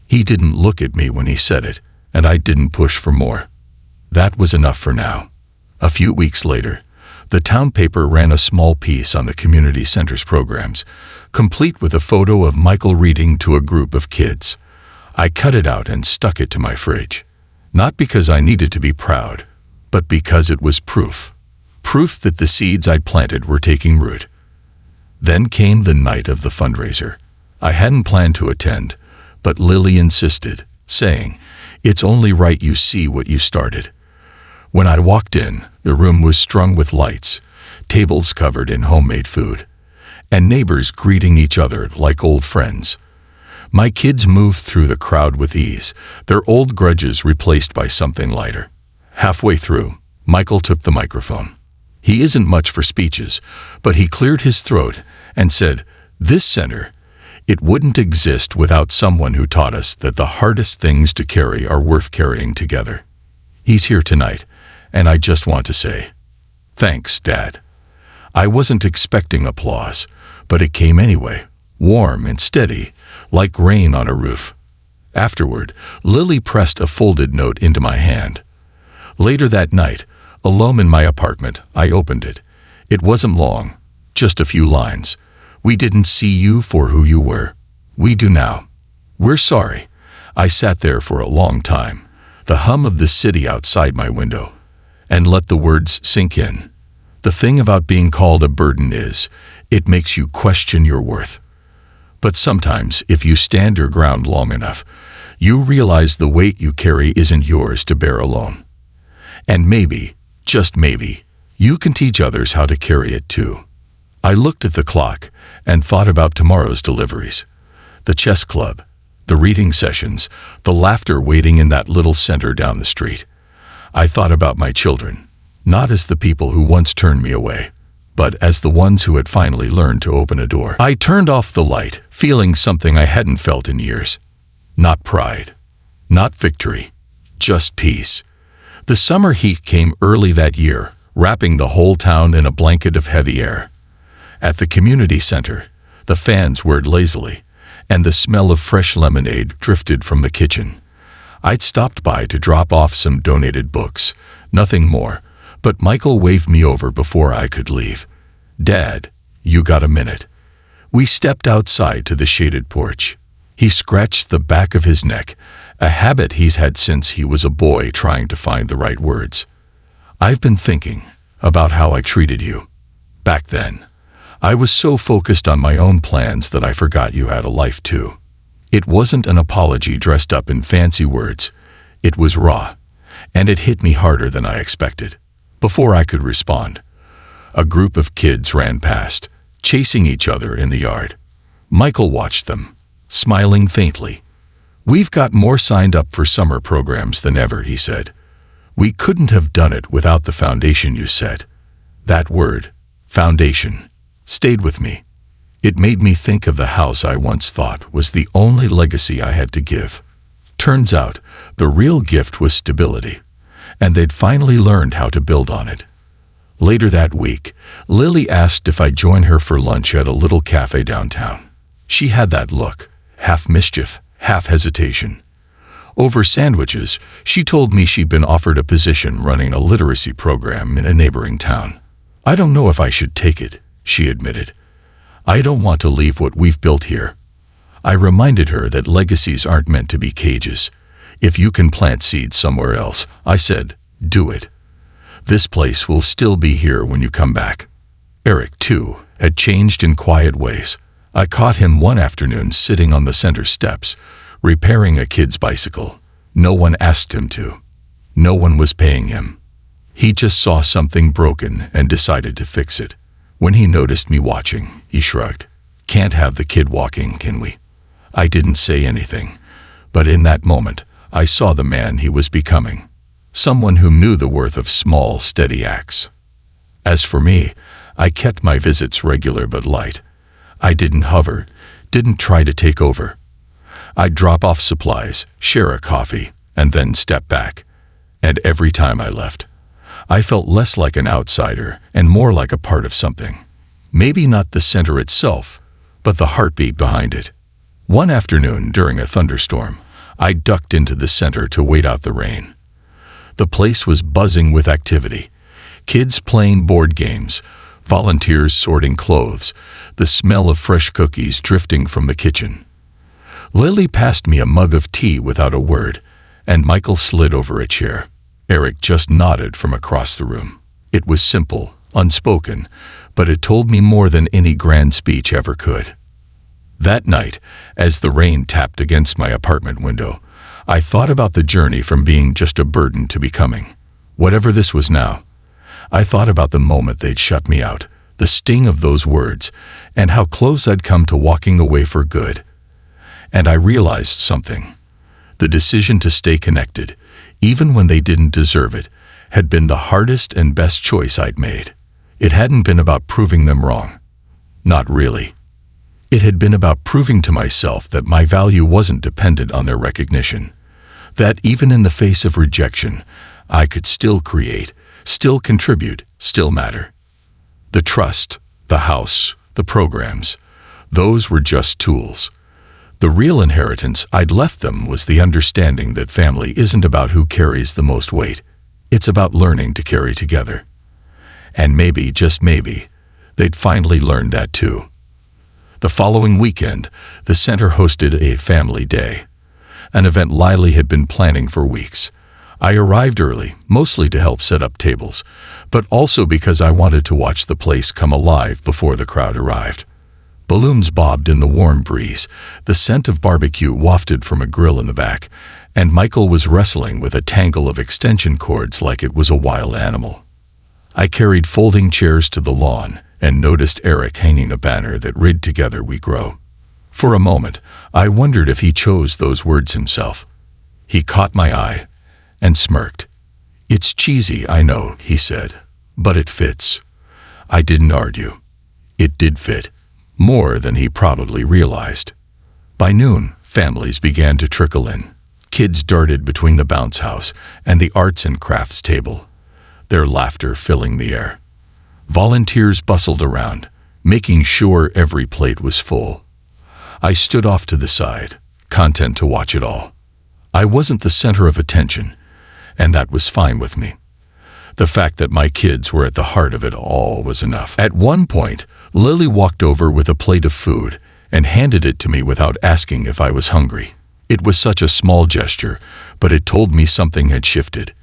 He didn't look at me when he said it, and I didn't push for more. That was enough for now. A few weeks later, the town paper ran a small piece on the community center's programs, complete with a photo of Michael reading to a group of kids. I cut it out and stuck it to my fridge. Not because I needed to be proud, but because it was proof. Proof that the seeds I'd planted were taking root. Then came the night of the fundraiser. I hadn't planned to attend, but Lily insisted, saying, "It's only right you see what you started." When I walked in, the room was strung with lights, tables covered in homemade food, and neighbors greeting each other like old friends. My kids moved through the crowd with ease, their old grudges replaced by something lighter. Halfway through, Michael took the microphone. He isn't much for speeches, but he cleared his throat and said, "This center, it wouldn't exist without someone who taught us that the hardest things to carry are worth carrying together." He's here tonight, and I just want to say, thanks, Dad. I wasn't expecting applause, but it came anyway, warm and steady, like rain on a roof. Afterward, Lily pressed a folded note into my hand. Later that night, alone in my apartment, I opened it. It wasn't long, just a few lines. "We didn't see you for who you were. We do now. We're sorry." I sat there for a long time, the hum of the city outside my window, and let the words sink in. The thing about being called a burden is, it makes you question your worth. But sometimes, if you stand your ground long enough, you realize the weight you carry isn't yours to bear alone. And maybe, just maybe, you can teach others how to carry it too. I looked at the clock and thought about tomorrow's deliveries. The chess club, the reading sessions, the laughter waiting in that little center down the street. I thought about my children, not as the people who once turned me away, but as the ones who had finally learned to open a door. I turned off the light, feeling something I hadn't felt in years. Not pride, not victory, just peace. The summer heat came early that year, wrapping the whole town in a blanket of heavy air. At the community center, the fans whirred lazily, and the smell of fresh lemonade drifted from the kitchen. I'd stopped by to drop off some donated books, nothing more, but Michael waved me over before I could leave. "Dad, you got a minute?" We stepped outside to the shaded porch. He scratched the back of his neck, a habit he's had since he was a boy trying to find the right words. I've been thinking about how I treated you. Back then, I was so focused on my own plans that I forgot you had a life too. It wasn't an apology dressed up in fancy words. It was raw, and it hit me harder than I expected. Before I could respond, a group of kids ran past, chasing each other in the yard. Michael watched them, smiling faintly. We've got more signed up for summer programs than ever, he said. We couldn't have done it without the foundation you set. That word, foundation, stayed with me. It made me think of the house I once thought was the only legacy I had to give. Turns out, the real gift was stability, and they'd finally learned how to build on it. Later that week, Lily asked if I'd join her for lunch at a little cafe downtown. She had that look, half mischief, half hesitation. Over sandwiches, she told me she'd been offered a position running a literacy program in a neighboring town. I don't know if I should take it, she admitted. I don't want to leave what we've built here. I reminded her that legacies aren't meant to be cages. If you can plant seeds somewhere else, I said, do it. This place will still be here when you come back. Eric, too, had changed in quiet ways. I caught him one afternoon sitting on the center steps, repairing a kid's bicycle. No one asked him to. No one was paying him. He just saw something broken and decided to fix it. When he noticed me watching, he shrugged. Can't have the kid walking, can we? I didn't say anything, but in that moment, I saw the man he was becoming. Someone who knew the worth of small, steady acts. As for me, I kept my visits regular but light. I didn't hover, didn't try to take over. I'd drop off supplies, share a coffee, and then step back. And every time I left, I felt less like an outsider and more like a part of something. Maybe not the center itself, but the heartbeat behind it. One afternoon during a thunderstorm, I ducked into the center to wait out the rain. The place was buzzing with activity. Kids playing board games, volunteers sorting clothes, the smell of fresh cookies drifting from the kitchen. Lily passed me a mug of tea without a word, and Michael slid over a chair. Eric just nodded from across the room. It was simple, unspoken, but it told me more than any grand speech ever could. That night, as the rain tapped against my apartment window, I thought about the journey from being just a burden to becoming whatever this was now. I thought about the moment they'd shut me out, the sting of those words, and how close I'd come to walking away for good. And I realized something. The decision to stay connected, even when they didn't deserve it, had been the hardest and best choice I'd made. It hadn't been about proving them wrong. Not really. It had been about proving to myself that my value wasn't dependent on their recognition. That even in the face of rejection, I could still create, still contribute, still matter. The trust, the house, the programs, those were just tools. The real inheritance I'd left them was the understanding that family isn't about who carries the most weight. It's about learning to carry together. And maybe, just maybe, they'd finally learned that too. The following weekend, the center hosted a family day, an event Lily had been planning for weeks. I arrived early, mostly to help set up tables, but also because I wanted to watch the place come alive before the crowd arrived. Balloons bobbed in the warm breeze, the scent of barbecue wafted from a grill in the back, and Michael was wrestling with a tangle of extension cords like it was a wild animal. I carried folding chairs to the lawn and noticed Eric hanging a banner that read "Together we grow." For a moment, I wondered if he chose those words himself. He caught my eye and smirked. "It's cheesy, I know," he said, "but it fits." I didn't argue. It did fit. More than he probably realized. By noon, families began to trickle in. Kids darted between the bounce house and the arts and crafts table, their laughter filling the air. Volunteers bustled around, making sure every plate was full. I stood off to the side, content to watch it all. I wasn't the center of attention, and that was fine with me. The fact that my kids were at the heart of it all was enough. At one point, Lily walked over with a plate of food and handed it to me without asking if I was hungry. It was such a small gesture, but it told me something had shifted.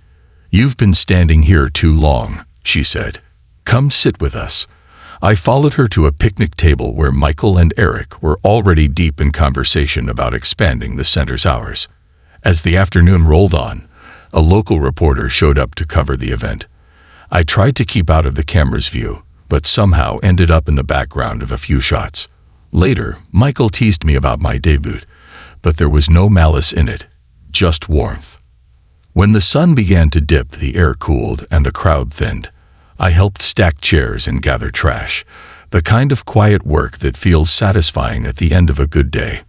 "You've been standing here too long," she said. "Come sit with us." I followed her to a picnic table where Michael and Eric were already deep in conversation about expanding the center's hours. As the afternoon rolled on, a local reporter showed up to cover the event. I tried to keep out of the camera's view, but somehow ended up in the background of a few shots. Later, Michael teased me about my debut, but there was no malice in it, just warmth. When the sun began to dip, the air cooled and the crowd thinned. I helped stack chairs and gather trash, the kind of quiet work that feels satisfying at the end of a good day.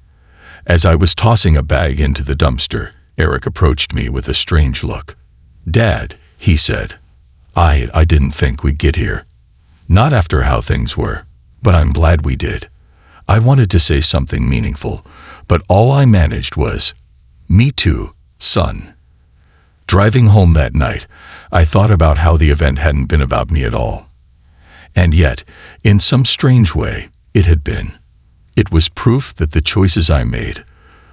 As I was tossing a bag into the dumpster, Eric approached me with a strange look. "Dad," he said, I didn't think we'd get here. Not after how things were, but I'm glad we did." I wanted to say something meaningful, but all I managed was, "Me too, son." Driving home that night, I thought about how the event hadn't been about me at all. And yet, in some strange way, it had been. It was proof that the choices I made,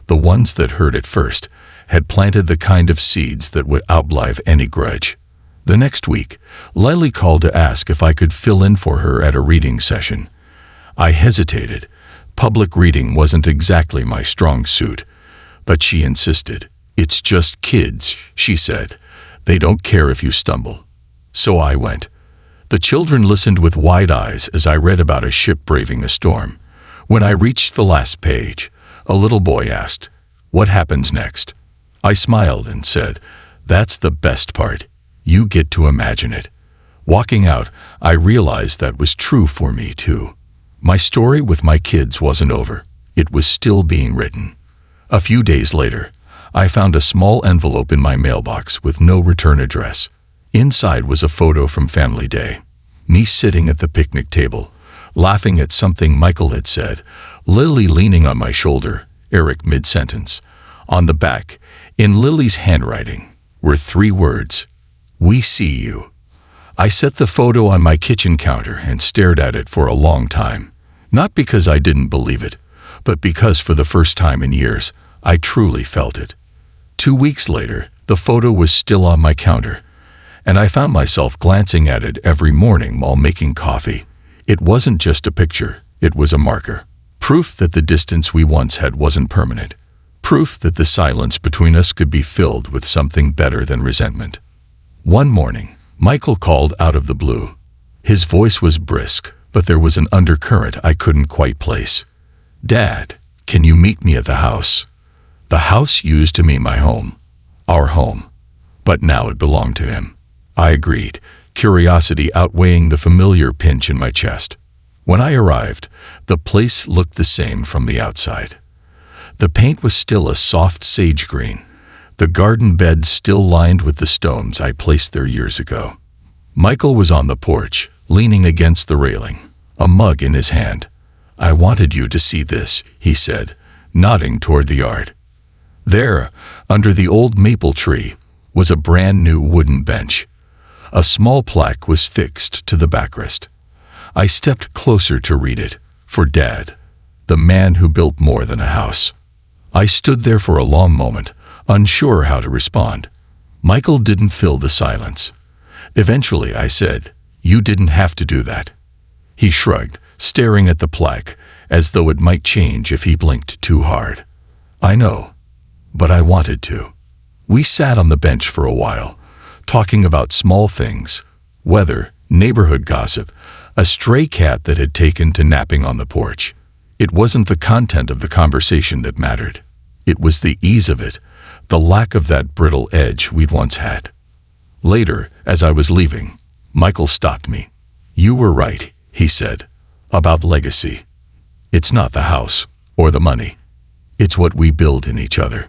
the ones that hurt at first, had planted the kind of seeds that would outlive any grudge. The next week, Lily called to ask if I could fill in for her at a reading session. I hesitated. Public reading wasn't exactly my strong suit, but she insisted. "It's just kids," she said. "They don't care if you stumble." So I went. The children listened with wide eyes as I read about a ship braving a storm. When I reached the last page, a little boy asked, "What happens next?" I smiled and said, "That's the best part. You get to imagine it." Walking out, I realized that was true for me too. My story with my kids wasn't over. It was still being written. A few days later, I found a small envelope in my mailbox with no return address. Inside was a photo from Family Day. Me sitting at the picnic table, laughing at something Michael had said, Lily leaning on my shoulder, Eric mid-sentence. On the back, in Lily's handwriting, were 3 words, "We see you." I set the photo on my kitchen counter and stared at it for a long time. Not because I didn't believe it, but because for the first time in years, I truly felt it. 2 weeks later, the photo was still on my counter, and I found myself glancing at it every morning while making coffee. It wasn't just a picture, it was a marker. Proof that the distance we once had wasn't permanent. Proof that the silence between us could be filled with something better than resentment. One morning, Michael called out of the blue. His voice was brisk, but there was an undercurrent I couldn't quite place. "Dad, can you meet me at the house?" The house used to mean my home, our home, but now it belonged to him. I agreed, curiosity outweighing the familiar pinch in my chest. When I arrived, the place looked the same from the outside. The paint was still a soft sage green, the garden bed still lined with the stones I placed there years ago. Michael was on the porch, leaning against the railing, a mug in his hand. "I wanted you to see this," he said, nodding toward the yard. There, under the old maple tree, was a brand new wooden bench. A small plaque was fixed to the backrest. I stepped closer to read it, for Dad, the man who built more than a house. I stood there for a long moment, unsure how to respond. Michael didn't fill the silence. Eventually I said, "You didn't have to do that." He shrugged, staring at the plaque, as though it might change if he blinked too hard. "I know, but I wanted to." We sat on the bench for a while, talking about small things, weather, neighborhood gossip, a stray cat that had taken to napping on the porch. It wasn't the content of the conversation that mattered. It was the ease of it, the lack of that brittle edge we'd once had. Later, as I was leaving, Michael stopped me. "You were right," he said, "about legacy. It's not the house or the money. It's what we build in each other."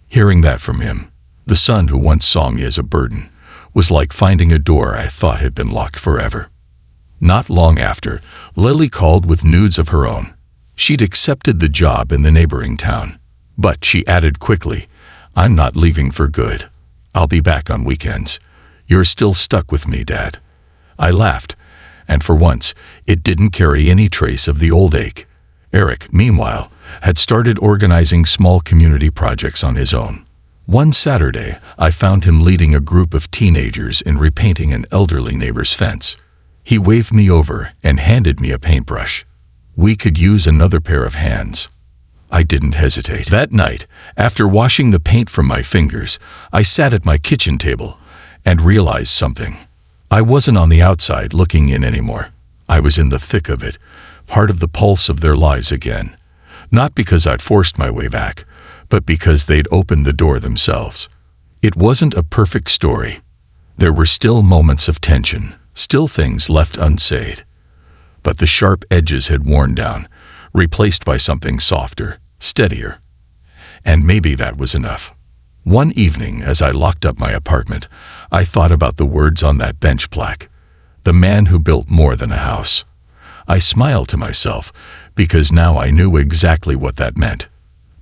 Hearing that from him, the son who once saw me as a burden, was like finding a door I thought had been locked forever. Not long after, Lily called with news of her own. She'd accepted the job in the neighboring town. But she added quickly, "I'm not leaving for good. I'll be back on weekends. You're still stuck with me, Dad." I laughed, and for once, it didn't carry any trace of the old ache. Eric, meanwhile, had started organizing small community projects on his own. One Saturday, I found him leading a group of teenagers in repainting an elderly neighbor's fence. He waved me over and handed me a paintbrush. We could use another pair of hands. I didn't hesitate. That night, after washing the paint from my fingers, I sat at my kitchen table and realized something. I wasn't on the outside looking in anymore. I was in the thick of it, part of the pulse of their lives again. Not because I'd forced my way back, but because they'd opened the door themselves. It wasn't a perfect story. There were still moments of tension, still things left unsaid. But the sharp edges had worn down, replaced by something softer, steadier. And maybe that was enough. One evening, as I locked up my apartment, I thought about the words on that bench plaque. The man who built more than a house. I smiled to myself, because now I knew exactly what that meant.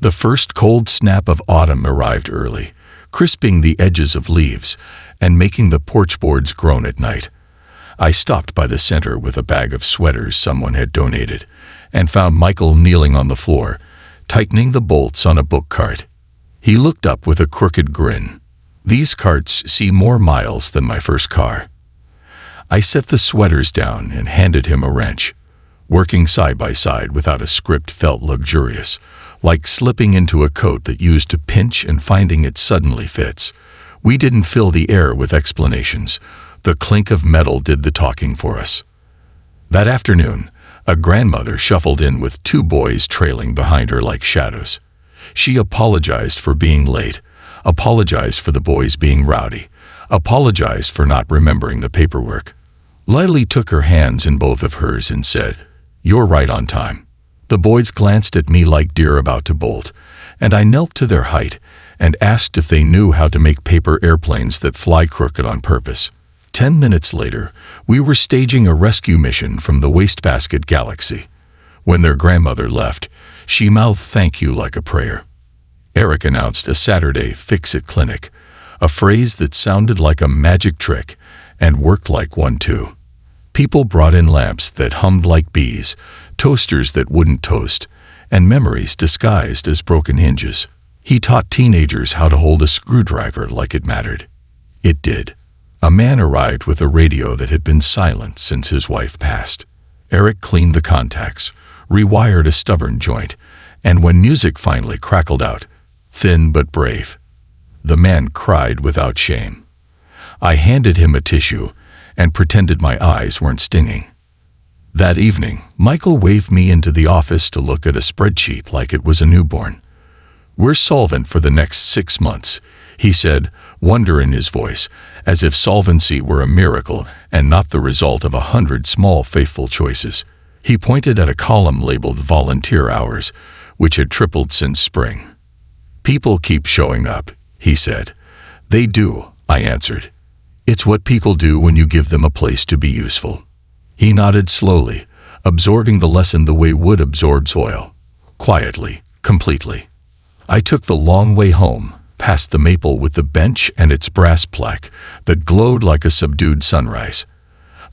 The first cold snap of autumn arrived early, crisping the edges of leaves and making the porch boards groan at night. I stopped by the center with a bag of sweaters someone had donated and found Michael kneeling on the floor, tightening the bolts on a book cart. He looked up with a crooked grin. These carts see more miles than my first car. I set the sweaters down and handed him a wrench. Working side by side without a script felt luxurious, like slipping into a coat that used to pinch and finding it suddenly fits. We didn't fill the air with explanations. The clink of metal did the talking for us. That afternoon, a grandmother shuffled in with two boys trailing behind her like shadows. She apologized for being late, apologized for the boys being rowdy, apologized for not remembering the paperwork. Lily took her hands in both of hers and said, "You're right on time." The boys glanced at me like deer about to bolt, and I knelt to their height and asked if they knew how to make paper airplanes that fly crooked on purpose. 10 minutes later, we were staging a rescue mission from the wastebasket galaxy. When their grandmother left, she mouthed thank you like a prayer. Eric announced a Saturday fix-it clinic, a phrase that sounded like a magic trick and worked like one too. People brought in lamps that hummed like bees, toasters that wouldn't toast, and memories disguised as broken hinges. He taught teenagers how to hold a screwdriver like it mattered. It did. A man arrived with a radio that had been silent since his wife passed. Eric cleaned the contacts, rewired a stubborn joint, and when music finally crackled out, thin but brave, the man cried without shame. I handed him a tissue and pretended my eyes weren't stinging. That evening, Michael waved me into the office to look at a spreadsheet like it was a newborn. "We're solvent for the next 6 months," he said, wonder in his voice, as if solvency were a miracle and not the result of 100 small faithful choices. He pointed at a column labeled volunteer hours, which had tripled since spring. "People keep showing up," he said. "They do," I answered. "It's what people do when you give them a place to be useful." He nodded slowly, absorbing the lesson the way wood absorbs oil. Quietly, completely. I took the long way home, past the maple with the bench and its brass plaque that glowed like a subdued sunrise.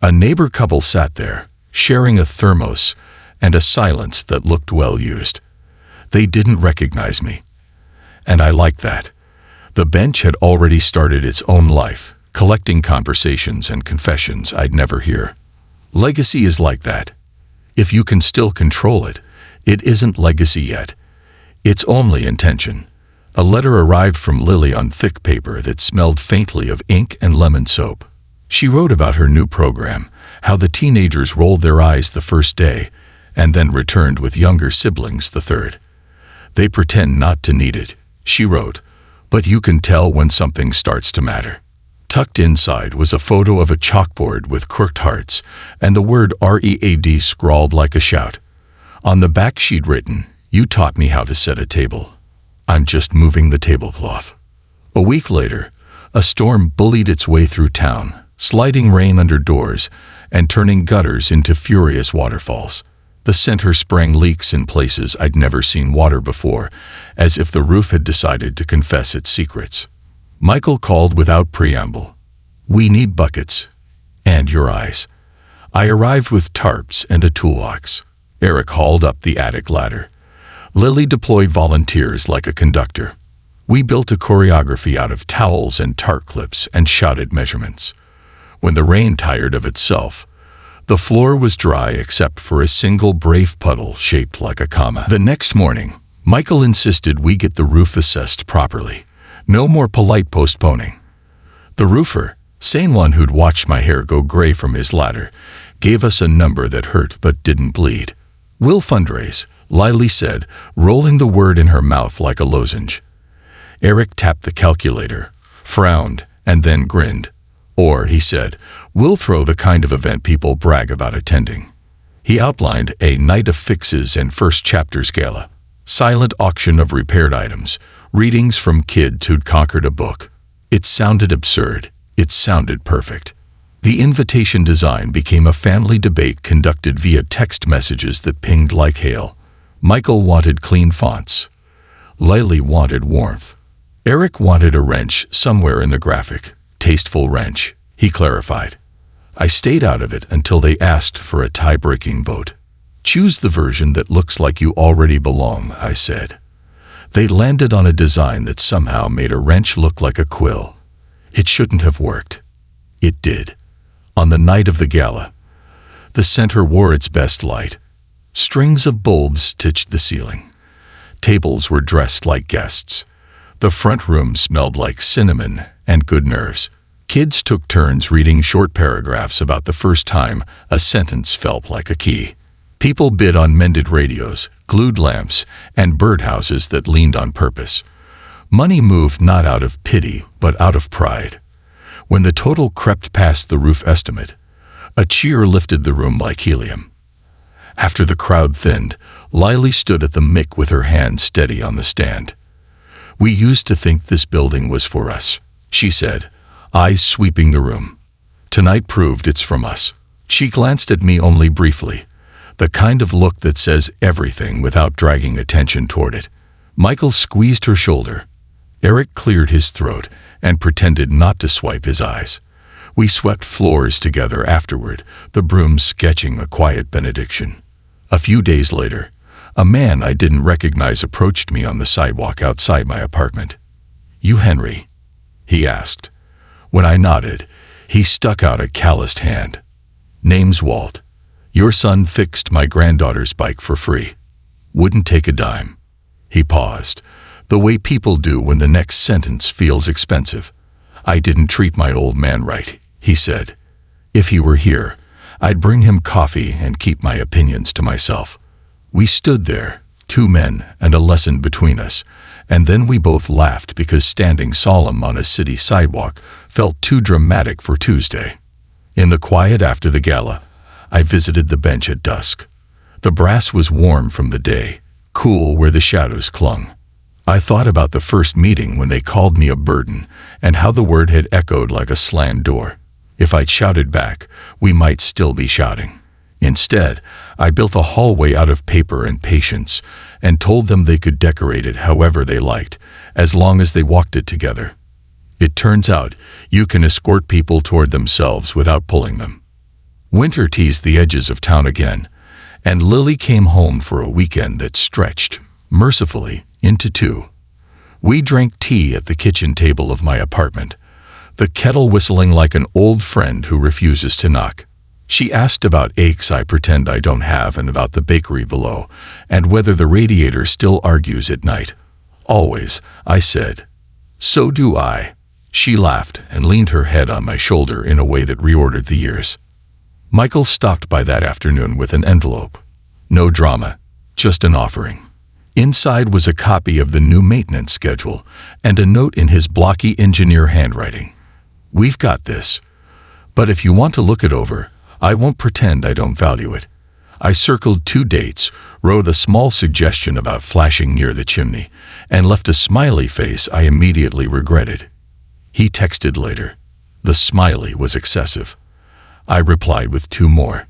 A neighbor couple sat there, sharing a thermos and a silence that looked well used. They didn't recognize me. And I liked that. The bench had already started its own life, collecting conversations and confessions I'd never hear. Legacy is like that. If you can still control it, it isn't legacy yet. It's only intention. A letter arrived from Lily on thick paper that smelled faintly of ink and lemon soap. She wrote about her new program, how the teenagers rolled their eyes the first day, and then returned with younger siblings the third. "They pretend not to need it," she wrote, "but you can tell when something starts to matter." Tucked inside was a photo of a chalkboard with crooked hearts and the word READ scrawled like a shout. On the back she'd written, "You taught me how to set a table. I'm just moving the tablecloth." A week later, a storm bullied its way through town, sliding rain under doors and turning gutters into furious waterfalls. The center sprang leaks in places I'd never seen water before, as if the roof had decided to confess its secrets. Michael called without preamble. "We need buckets. And your eyes." I arrived with tarps and a toolbox. Eric hauled up the attic ladder. Lily deployed volunteers like a conductor. We built a choreography out of towels and tart clips and shouted measurements. When the rain tired of itself, the floor was dry except for a single brave puddle shaped like a comma. The next morning, Michael insisted we get the roof assessed properly. No more polite postponing. The roofer, sane one who'd watched my hair go gray from his ladder, gave us a number that hurt but didn't bleed. "We'll fundraise," Lily said, rolling the word in her mouth like a lozenge. Eric tapped the calculator, frowned, and then grinned. "Or," he said, "we'll throw the kind of event people brag about attending." He outlined a night of fixes and first chapters gala, silent auction of repaired items, readings from kids who'd conquered a book. It sounded absurd. It sounded perfect. The invitation design became a family debate conducted via text messages that pinged like hail. Michael wanted clean fonts. Lily wanted warmth. Eric wanted a wrench somewhere in the graphic. Tasteful wrench, he clarified. I stayed out of it until they asked for a tie-breaking vote. "Choose the version that looks like you already belong," I said. They landed on a design that somehow made a wrench look like a quill. It shouldn't have worked. It did. On the night of the gala, the center wore its best light. Strings of bulbs stitched the ceiling. Tables were dressed like guests. The front room smelled like cinnamon and good nerves. Kids took turns reading short paragraphs about the first time a sentence felt like a key. People bid on mended radios, glued lamps, and birdhouses that leaned on purpose. Money moved not out of pity, but out of pride. When the total crept past the roof estimate, a cheer lifted the room like helium. After the crowd thinned, Lily stood at the mic with her hand steady on the stand. "We used to think this building was for us," she said, eyes sweeping the room. "Tonight proved it's from us." She glanced at me only briefly, the kind of look that says everything without dragging attention toward it. Michael squeezed her shoulder. Eric cleared his throat and pretended not to swipe his eyes. We swept floors together afterward, the broom sketching a quiet benediction. A few days later, a man I didn't recognize approached me on the sidewalk outside my apartment. "You Henry?" he asked. When I nodded, he stuck out a calloused hand. "Name's Walt. Your son fixed my granddaughter's bike for free. Wouldn't take a dime." He paused, the way people do when the next sentence feels expensive. "I didn't treat my old man right," he said. "If he were here, I'd bring him coffee and keep my opinions to myself." We stood there, two men and a lesson between us, and then we both laughed because standing solemn on a city sidewalk felt too dramatic for Tuesday. In the quiet after the gala, I visited the bench at dusk. The brass was warm from the day, cool where the shadows clung. I thought about the first meeting when they called me a burden and how the word had echoed like a slammed door. If I'd shouted back, we might still be shouting. Instead, I built a hallway out of paper and patience and told them they could decorate it however they liked, as long as they walked it together. It turns out you can escort people toward themselves without pulling them. Winter teased the edges of town again, and Lily came home for a weekend that stretched, mercifully, into 2. We drank tea at the kitchen table of my apartment, the kettle whistling like an old friend who refuses to knock. She asked about aches I pretend I don't have and about the bakery below, and whether the radiator still argues at night. "Always," I said. "So do I." She laughed and leaned her head on my shoulder in a way that reordered the years. Michael stopped by that afternoon with an envelope. No drama, just an offering. Inside was a copy of the new maintenance schedule and a note in his blocky engineer handwriting. "We've got this. But if you want to look it over, I won't pretend I don't value it." I circled 2 dates, wrote a small suggestion about flashing near the chimney, and left a smiley face I immediately regretted. He texted later. The smiley was excessive. I replied with 2 more.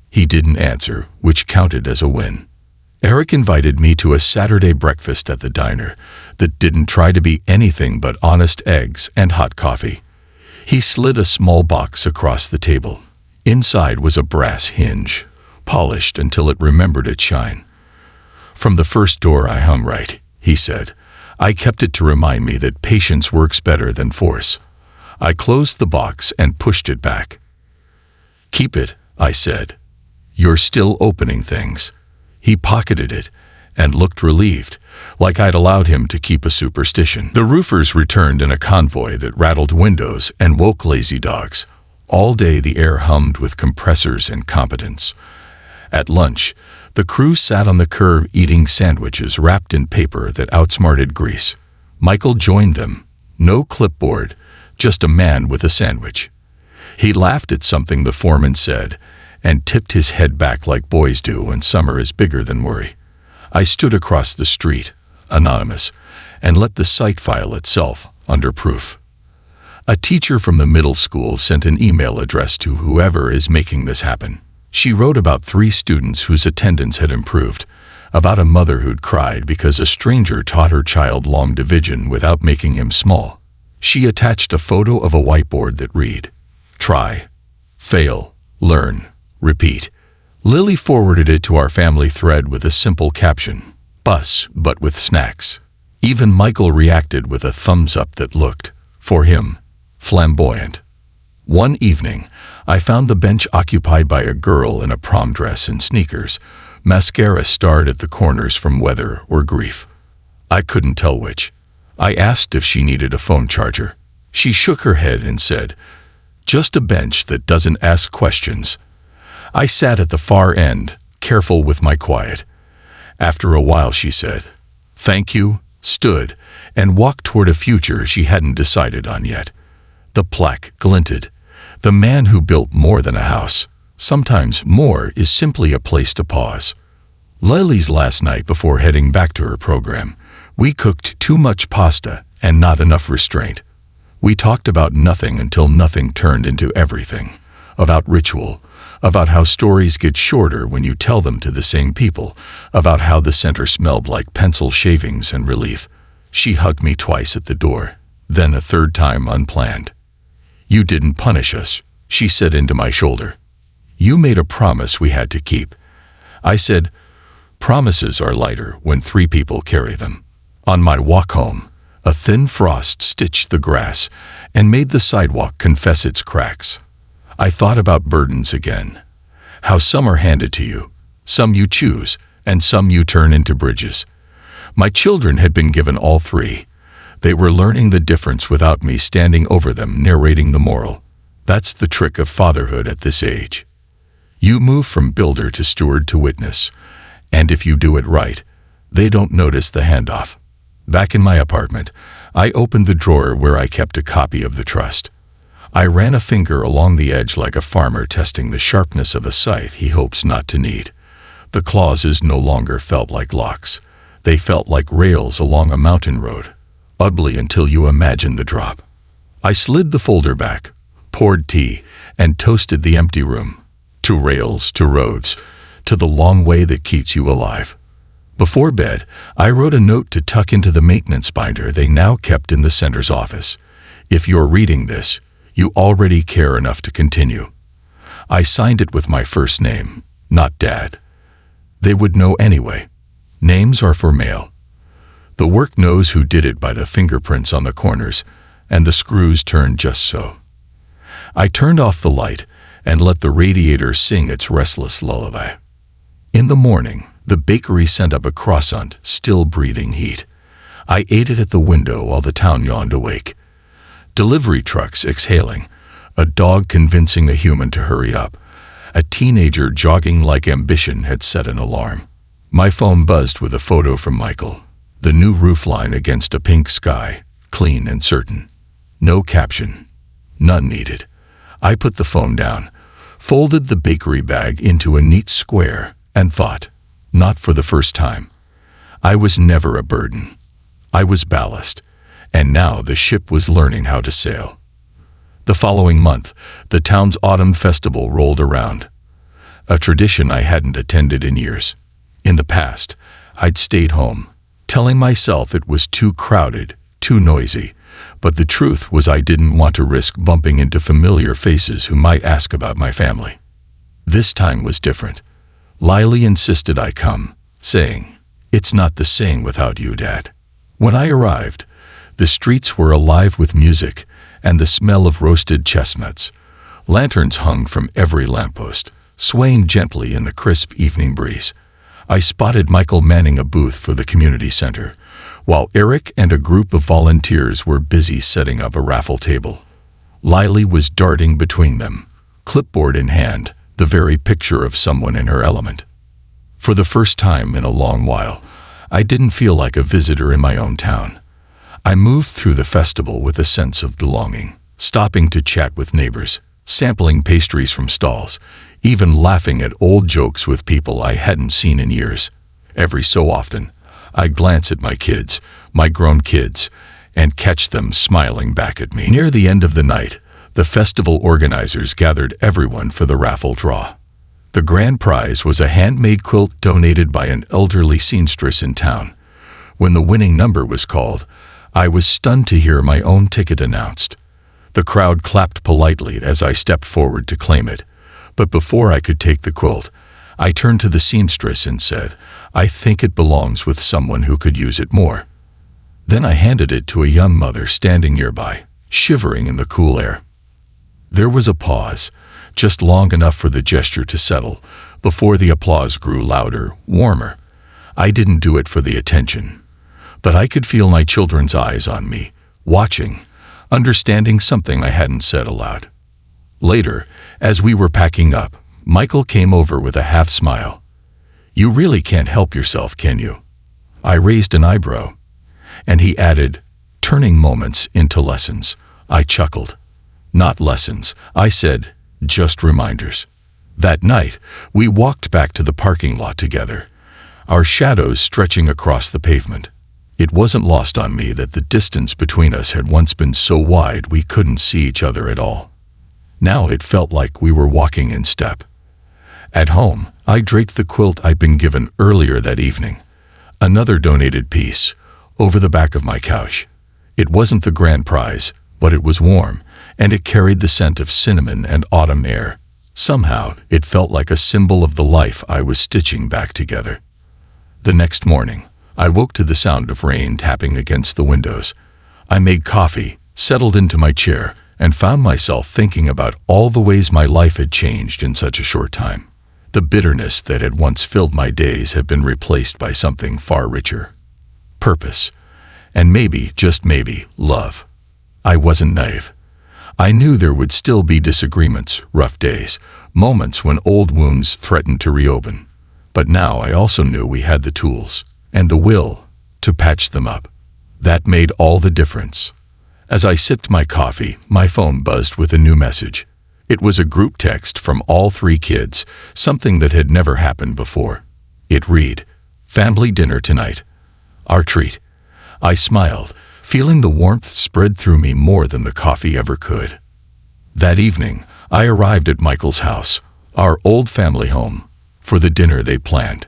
He didn't answer, which counted as a win. Eric invited me to a Saturday breakfast at the diner that didn't try to be anything but honest eggs and hot coffee. He slid a small box across the table. Inside was a brass hinge, polished until it remembered its shine. "From the first door I hung right," he said. "I kept it to remind me that patience works better than force." I closed the box and pushed it back. "Keep it," I said. "You're still opening things." He pocketed it and looked relieved, like I'd allowed him to keep a superstition. The roofers returned in a convoy that rattled windows and woke lazy dogs. All day the air hummed with compressors and competence. At lunch, the crew sat on the curb eating sandwiches wrapped in paper that outsmarted grease. Michael joined them. No clipboard, just a man with a sandwich. He laughed at something the foreman said and tipped his head back like boys do when summer is bigger than worry. I stood across the street, anonymous, and let the site file itself under proof. A teacher from the middle school sent an email address to whoever is making this happen. She wrote about 3 students whose attendance had improved, about a mother who'd cried because a stranger taught her child long division without making him small. She attached a photo of a whiteboard that read, "Try, fail, learn, repeat." Lily forwarded it to our family thread with a simple caption, "Bus, but with snacks." Even Michael reacted with a thumbs up that looked, for him, flamboyant. One evening, I found the bench occupied by a girl in a prom dress and sneakers. Mascara starred at the corners from weather or grief. I couldn't tell which. I asked if she needed a phone charger. She shook her head and said, "Just a bench that doesn't ask questions." I sat at the far end, careful with my quiet. After a while she said, "Thank you," stood, and walked toward a future she hadn't decided on yet. The plaque glinted. The man who built more than a house. Sometimes more is simply a place to pause. Lily's last night before heading back to her program. We cooked too much pasta and not enough restraint. We talked about nothing until nothing turned into everything. About ritual. About how stories get shorter when you tell them to the same people. About how the center smelled like pencil shavings and relief. She hugged me twice at the door, then a third time unplanned. "You didn't punish us," she said into my shoulder. "You made a promise we had to keep." I said, "Promises are lighter when 3 people carry them." On my walk home, a thin frost stitched the grass and made the sidewalk confess its cracks. I thought about burdens again. How some are handed to you, some you choose, and some you turn into bridges. My children had been given all 3. They were learning the difference without me standing over them narrating the moral. That's the trick of fatherhood at this age. You move from builder to steward to witness, and if you do it right, they don't notice the handoff. Back in my apartment, I opened the drawer where I kept a copy of the trust. I ran a finger along the edge like a farmer testing the sharpness of a scythe he hopes not to need. The clauses no longer felt like locks. They felt like rails along a mountain road. Ugly until you imagine the drop. I slid the folder back, poured tea, and toasted the empty room. To rails, to roads, to the long way that keeps you alive. Before bed, I wrote a note to tuck into the maintenance binder they now kept in the center's office. If you're reading this, you already care enough to continue. I signed it with my first name, not Dad. They would know anyway. Names are for mail. The work knows who did it by the fingerprints on the corners, and the screws turned just so. I turned off the light and let the radiator sing its restless lullaby. In the morning, the bakery sent up a croissant, still breathing heat. I ate it at the window while the town yawned awake. Delivery trucks exhaling, a dog convincing a human to hurry up, a teenager jogging like ambition had set an alarm. My phone buzzed with a photo from Michael. The new roofline against a pink sky, clean and certain. No caption. None needed. I put the phone down, folded the bakery bag into a neat square, and thought, not for the first time. I was never a burden. I was ballast, and now the ship was learning how to sail. The following month, the town's autumn festival rolled around. A tradition I hadn't attended in years. In the past, I'd stayed home, telling myself it was too crowded, too noisy, but the truth was I didn't want to risk bumping into familiar faces who might ask about my family. This time was different. Lily insisted I come, saying, "It's not the same without you, Dad." When I arrived, the streets were alive with music and the smell of roasted chestnuts. Lanterns hung from every lamppost, swaying gently in the crisp evening breeze. I spotted Michael manning a booth for the community center, while Eric and a group of volunteers were busy setting up a raffle table. Lily was darting between them, clipboard in hand, the very picture of someone in her element. For the first time in a long while, I didn't feel like a visitor in my own town. I moved through the festival with a sense of belonging, stopping to chat with neighbors, sampling pastries from stalls, even laughing at old jokes with people I hadn't seen in years. Every so often, I'd glance at my kids, my grown kids, and catch them smiling back at me. Near the end of the night, the festival organizers gathered everyone for the raffle draw. The grand prize was a handmade quilt donated by an elderly seamstress in town. When the winning number was called, I was stunned to hear my own ticket announced. The crowd clapped politely as I stepped forward to claim it, but before I could take the quilt, I turned to the seamstress and said, "I think it belongs with someone who could use it more." Then I handed it to a young mother standing nearby, shivering in the cool air. There was a pause, just long enough for the gesture to settle, before the applause grew louder, warmer. I didn't do it for the attention, but I could feel my children's eyes on me, watching, understanding something I hadn't said aloud. Later, as we were packing up, Michael came over with a half smile. "You really can't help yourself, can you?" I raised an eyebrow, and he added, "Turning moments into lessons." I chuckled. "Not lessons," I said, "just reminders." That night, we walked back to the parking lot together, our shadows stretching across the pavement. It wasn't lost on me that the distance between us had once been so wide we couldn't see each other at all. Now it felt like we were walking in step. At home, I draped the quilt I'd been given earlier that evening, another donated piece, over the back of my couch. It wasn't the grand prize, but it was warm, and it carried the scent of cinnamon and autumn air. Somehow, it felt like a symbol of the life I was stitching back together. The next morning, I woke to the sound of rain tapping against the windows. I made coffee, settled into my chair, and found myself thinking about all the ways my life had changed in such a short time. The bitterness that had once filled my days had been replaced by something far richer. Purpose. And maybe, just maybe, love. I wasn't naive. I knew there would still be disagreements, rough days, moments when old wounds threatened to reopen. But now I also knew we had the tools, and the will, to patch them up. That made all the difference. As I sipped my coffee, my phone buzzed with a new message. It was a group text from all three kids, something that had never happened before. It read, "Family dinner tonight. Our treat." I smiled, feeling the warmth spread through me more than the coffee ever could. That evening, I arrived at Michael's house, our old family home, for the dinner they planned.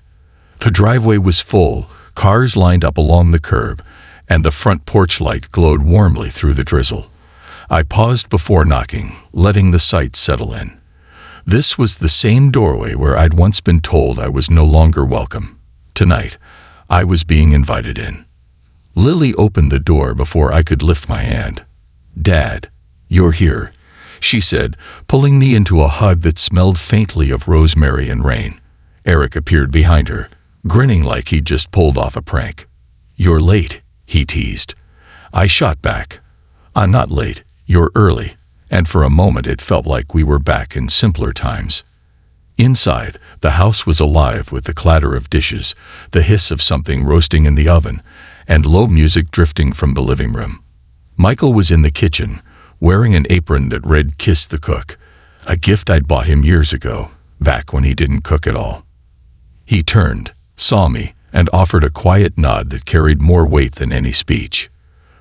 The driveway was full, cars lined up along the curb, and the front porch light glowed warmly through the drizzle. I paused before knocking, letting the sight settle in. This was the same doorway where I'd once been told I was no longer welcome. Tonight, I was being invited in. Lily opened the door before I could lift my hand. "Dad, you're here," she said, pulling me into a hug that smelled faintly of rosemary and rain. Eric appeared behind her, grinning like he'd just pulled off a prank. "You're late," he teased. I shot back. "I'm not late, you're early," and for a moment it felt like we were back in simpler times. Inside, the house was alive with the clatter of dishes, the hiss of something roasting in the oven, and low music drifting from the living room. Michael was in the kitchen, wearing an apron that read "Kiss the Cook," a gift I'd bought him years ago, back when he didn't cook at all. He turned, saw me, and offered a quiet nod that carried more weight than any speech.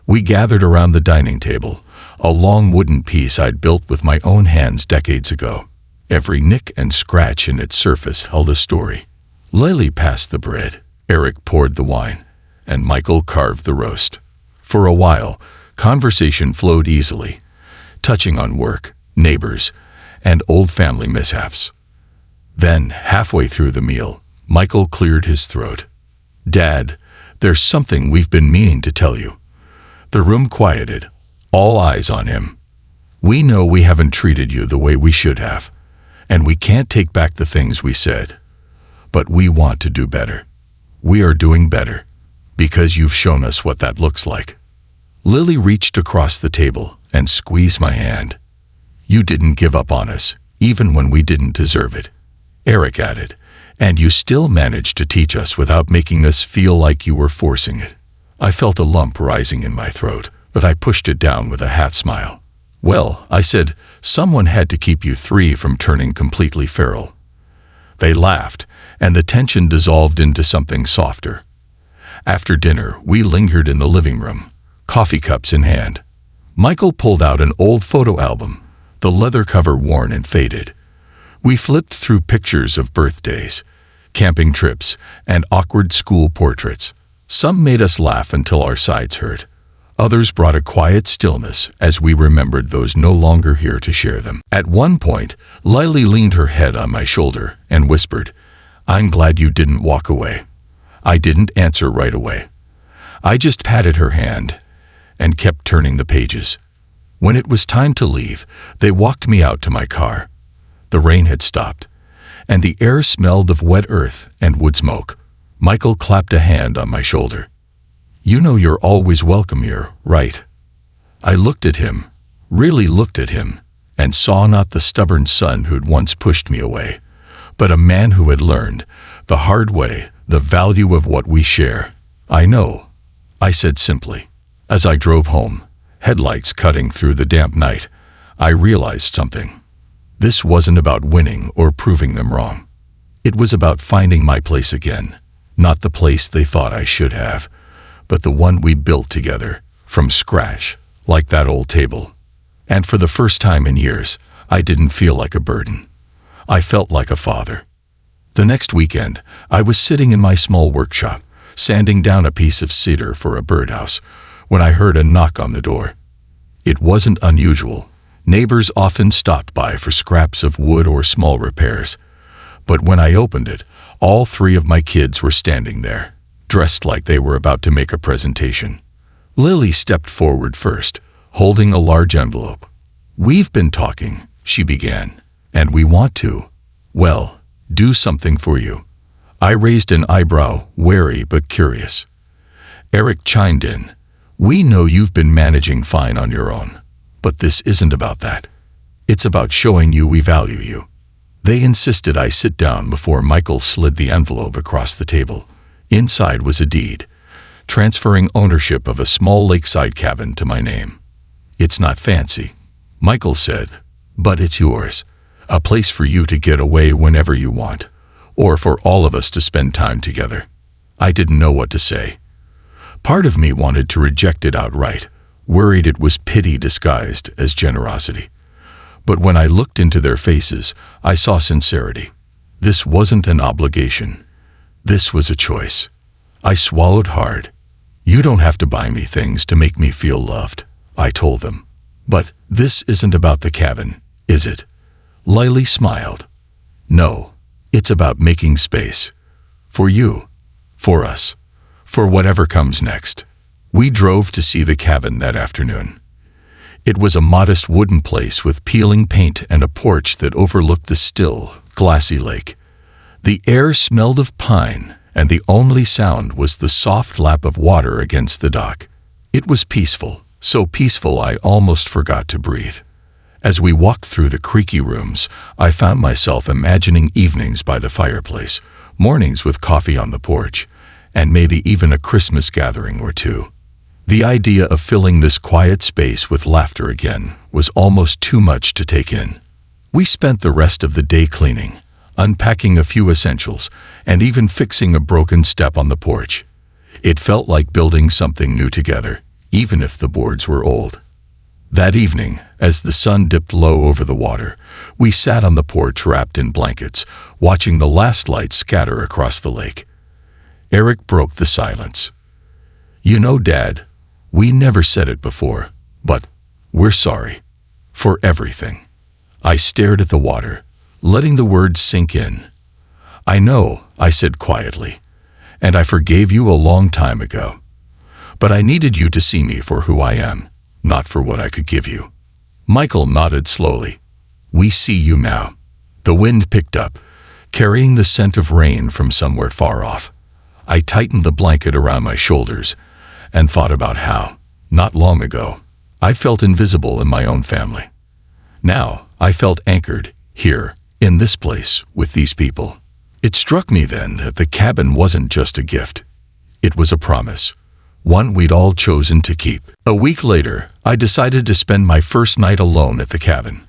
We gathered around the dining table, a long wooden piece I'd built with my own hands decades ago. Every nick and scratch in its surface held a story. Lily passed the bread, Eric poured the wine, and Michael carved the roast. For a while, conversation flowed easily, touching on work, neighbors, and old family mishaps. Then, halfway through the meal, Michael cleared his throat. "Dad, there's something we've been meaning to tell you." The room quieted, all eyes on him. "We know we haven't treated you the way we should have, and we can't take back the things we said. But we want to do better. We are doing better, because you've shown us what that looks like." Lily reached across the table and squeezed my hand. "You didn't give up on us, even when we didn't deserve it," Eric added, "and you still managed to teach us without making us feel like you were forcing it." I felt a lump rising in my throat, but I pushed it down with a half smile. "Well," I said, "someone had to keep you three from turning completely feral." They laughed, and the tension dissolved into something softer. After dinner, we lingered in the living room, coffee cups in hand. Michael pulled out an old photo album, the leather cover worn and faded. We flipped through pictures of birthdays, camping trips, and awkward school portraits. Some made us laugh until our sides hurt. Others brought a quiet stillness as we remembered those no longer here to share them. At one point, Lily leaned her head on my shoulder and whispered, "I'm glad you didn't walk away." I didn't answer right away. I just patted her hand and kept turning the pages. When it was time to leave, they walked me out to my car. The rain had stopped, and the air smelled of wet earth and wood smoke. Michael clapped a hand on my shoulder. "You know you're always welcome here, right?" I looked at him, really looked at him, and saw not the stubborn son who'd once pushed me away, but a man who had learned, the hard way, the value of what we share. "I know," I said simply. As I drove home, headlights cutting through the damp night, I realized something. This wasn't about winning or proving them wrong. It was about finding my place again, not the place they thought I should have, but the one we'd built together, from scratch, like that old table. And for the first time in years, I didn't feel like a burden. I felt like a father. The next weekend, I was sitting in my small workshop, sanding down a piece of cedar for a birdhouse, when I heard a knock on the door. It wasn't unusual. Neighbors often stopped by for scraps of wood or small repairs. But when I opened it, all three of my kids were standing there, dressed like they were about to make a presentation. Lily stepped forward first, holding a large envelope. "We've been talking," she began, "and we want to, well, do something for you." I raised an eyebrow, wary but curious. Eric chimed in. "We know you've been managing fine on your own, but this isn't about that. It's about showing you we value you." They insisted I sit down before Michael slid the envelope across the table. Inside was a deed, transferring ownership of a small lakeside cabin to my name. "It's not fancy," Michael said, "but it's yours. A place for you to get away whenever you want, or for all of us to spend time together." I didn't know what to say. Part of me wanted to reject it outright, worried it was pity disguised as generosity. But when I looked into their faces, I saw sincerity. This wasn't an obligation. This was a choice. I swallowed hard. "You don't have to buy me things to make me feel loved," I told them. "But this isn't about the cabin, is it?" Lily smiled. "No, it's about making space. For you, for us, for whatever comes next." We drove to see the cabin that afternoon. It was a modest wooden place with peeling paint and a porch that overlooked the still, glassy lake. The air smelled of pine, and the only sound was the soft lap of water against the dock. It was peaceful, so peaceful I almost forgot to breathe. As we walked through the creaky rooms, I found myself imagining evenings by the fireplace, mornings with coffee on the porch, and maybe even a Christmas gathering or two. The idea of filling this quiet space with laughter again was almost too much to take in. We spent the rest of the day cleaning, unpacking a few essentials, and even fixing a broken step on the porch. It felt like building something new together, even if the boards were old. That evening, as the sun dipped low over the water, we sat on the porch wrapped in blankets, watching the last light scatter across the lake. Eric broke the silence. "You know, Dad, we never said it before, but we're sorry. For everything." I stared at the water, letting the words sink in, "I know," I said quietly, "and I forgave you a long time ago. But I needed you to see me for who I am, not for what I could give you." Michael nodded slowly. "We see you now." The wind picked up, carrying the scent of rain from somewhere far off. I tightened the blanket around my shoulders and thought about how, not long ago, I felt invisible in my own family. Now I felt anchored here, in this place, with these people. It struck me then that the cabin wasn't just a gift. It was a promise, one we'd all chosen to keep. A week later, I decided to spend my first night alone at the cabin.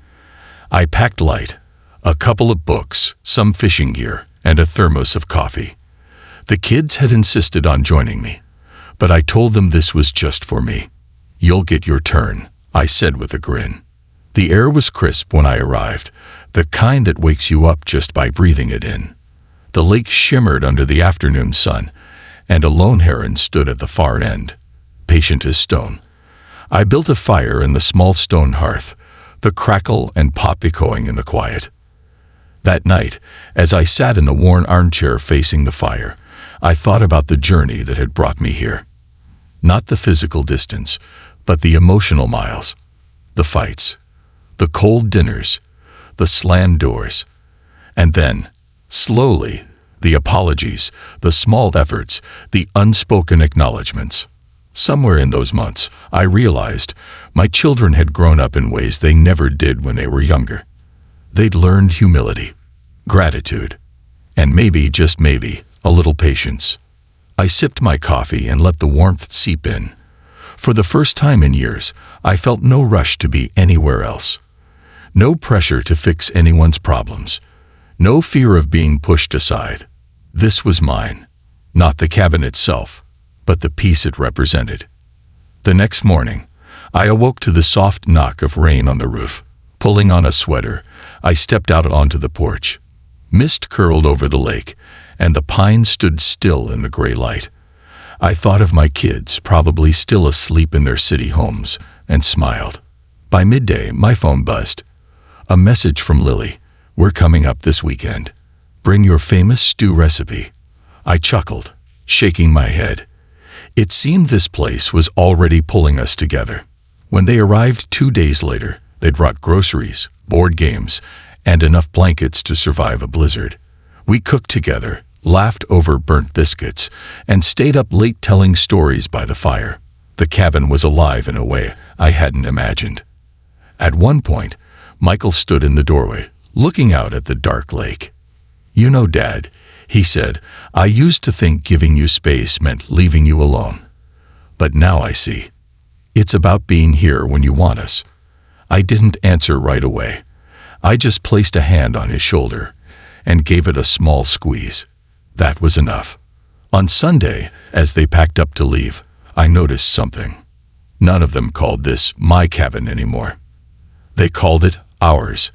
I packed light, a couple of books, some fishing gear, and a thermos of coffee. The kids had insisted on joining me, but I told them this was just for me. "You'll get your turn," I said with a grin. The air was crisp when I arrived, the kind that wakes you up just by breathing it in. The lake shimmered under the afternoon sun, and a lone heron stood at the far end, patient as stone. I built a fire in the small stone hearth, the crackle and pop echoing in the quiet. That night, as I sat in the worn armchair facing the fire, I thought about the journey that had brought me here. Not the physical distance, but the emotional miles, the fights, the cold dinners, the slammed doors, and then, slowly, the apologies, the small efforts, the unspoken acknowledgments. Somewhere in those months, I realized my children had grown up in ways they never did when they were younger. They'd learned humility, gratitude, and maybe, just maybe, a little patience. I sipped my coffee and let the warmth seep in. For the first time in years, I felt no rush to be anywhere else. No pressure to fix anyone's problems. No fear of being pushed aside. This was mine. Not the cabin itself, but the peace it represented. The next morning, I awoke to the soft knock of rain on the roof. Pulling on a sweater, I stepped out onto the porch. Mist curled over the lake, and the pines stood still in the gray light. I thought of my kids, probably still asleep in their city homes, and smiled. By midday, my phone buzzed. A message from Lily. "We're coming up this weekend. Bring your famous stew recipe." I chuckled, shaking my head. It seemed this place was already pulling us together. When they arrived 2 days later, they'd brought groceries, board games, and enough blankets to survive a blizzard. We cooked together, laughed over burnt biscuits, and stayed up late telling stories by the fire. The cabin was alive in a way I hadn't imagined. At one point, Michael stood in the doorway, looking out at the dark lake. "You know, Dad," he said, "I used to think giving you space meant leaving you alone. But now I see. It's about being here when you want us." I didn't answer right away. I just placed a hand on his shoulder and gave it a small squeeze. That was enough. On Sunday, as they packed up to leave, I noticed something. None of them called this my cabin anymore. They called it ours.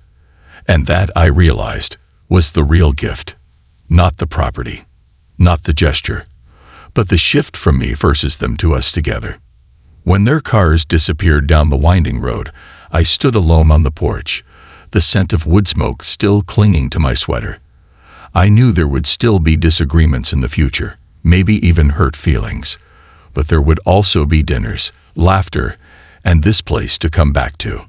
And that, I realized, was the real gift. Not the property, not the gesture, but the shift from me versus them to us together. When their cars disappeared down the winding road, I stood alone on the porch, the scent of wood smoke still clinging to my sweater. I knew there would still be disagreements in the future, maybe even hurt feelings, but there would also be dinners, laughter, and this place to come back to.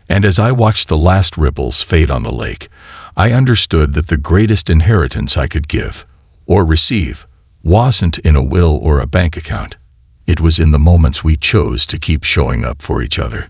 And as I watched the last ripples fade on the lake, I understood that the greatest inheritance I could give, or receive, wasn't in a will or a bank account. It was in the moments we chose to keep showing up for each other.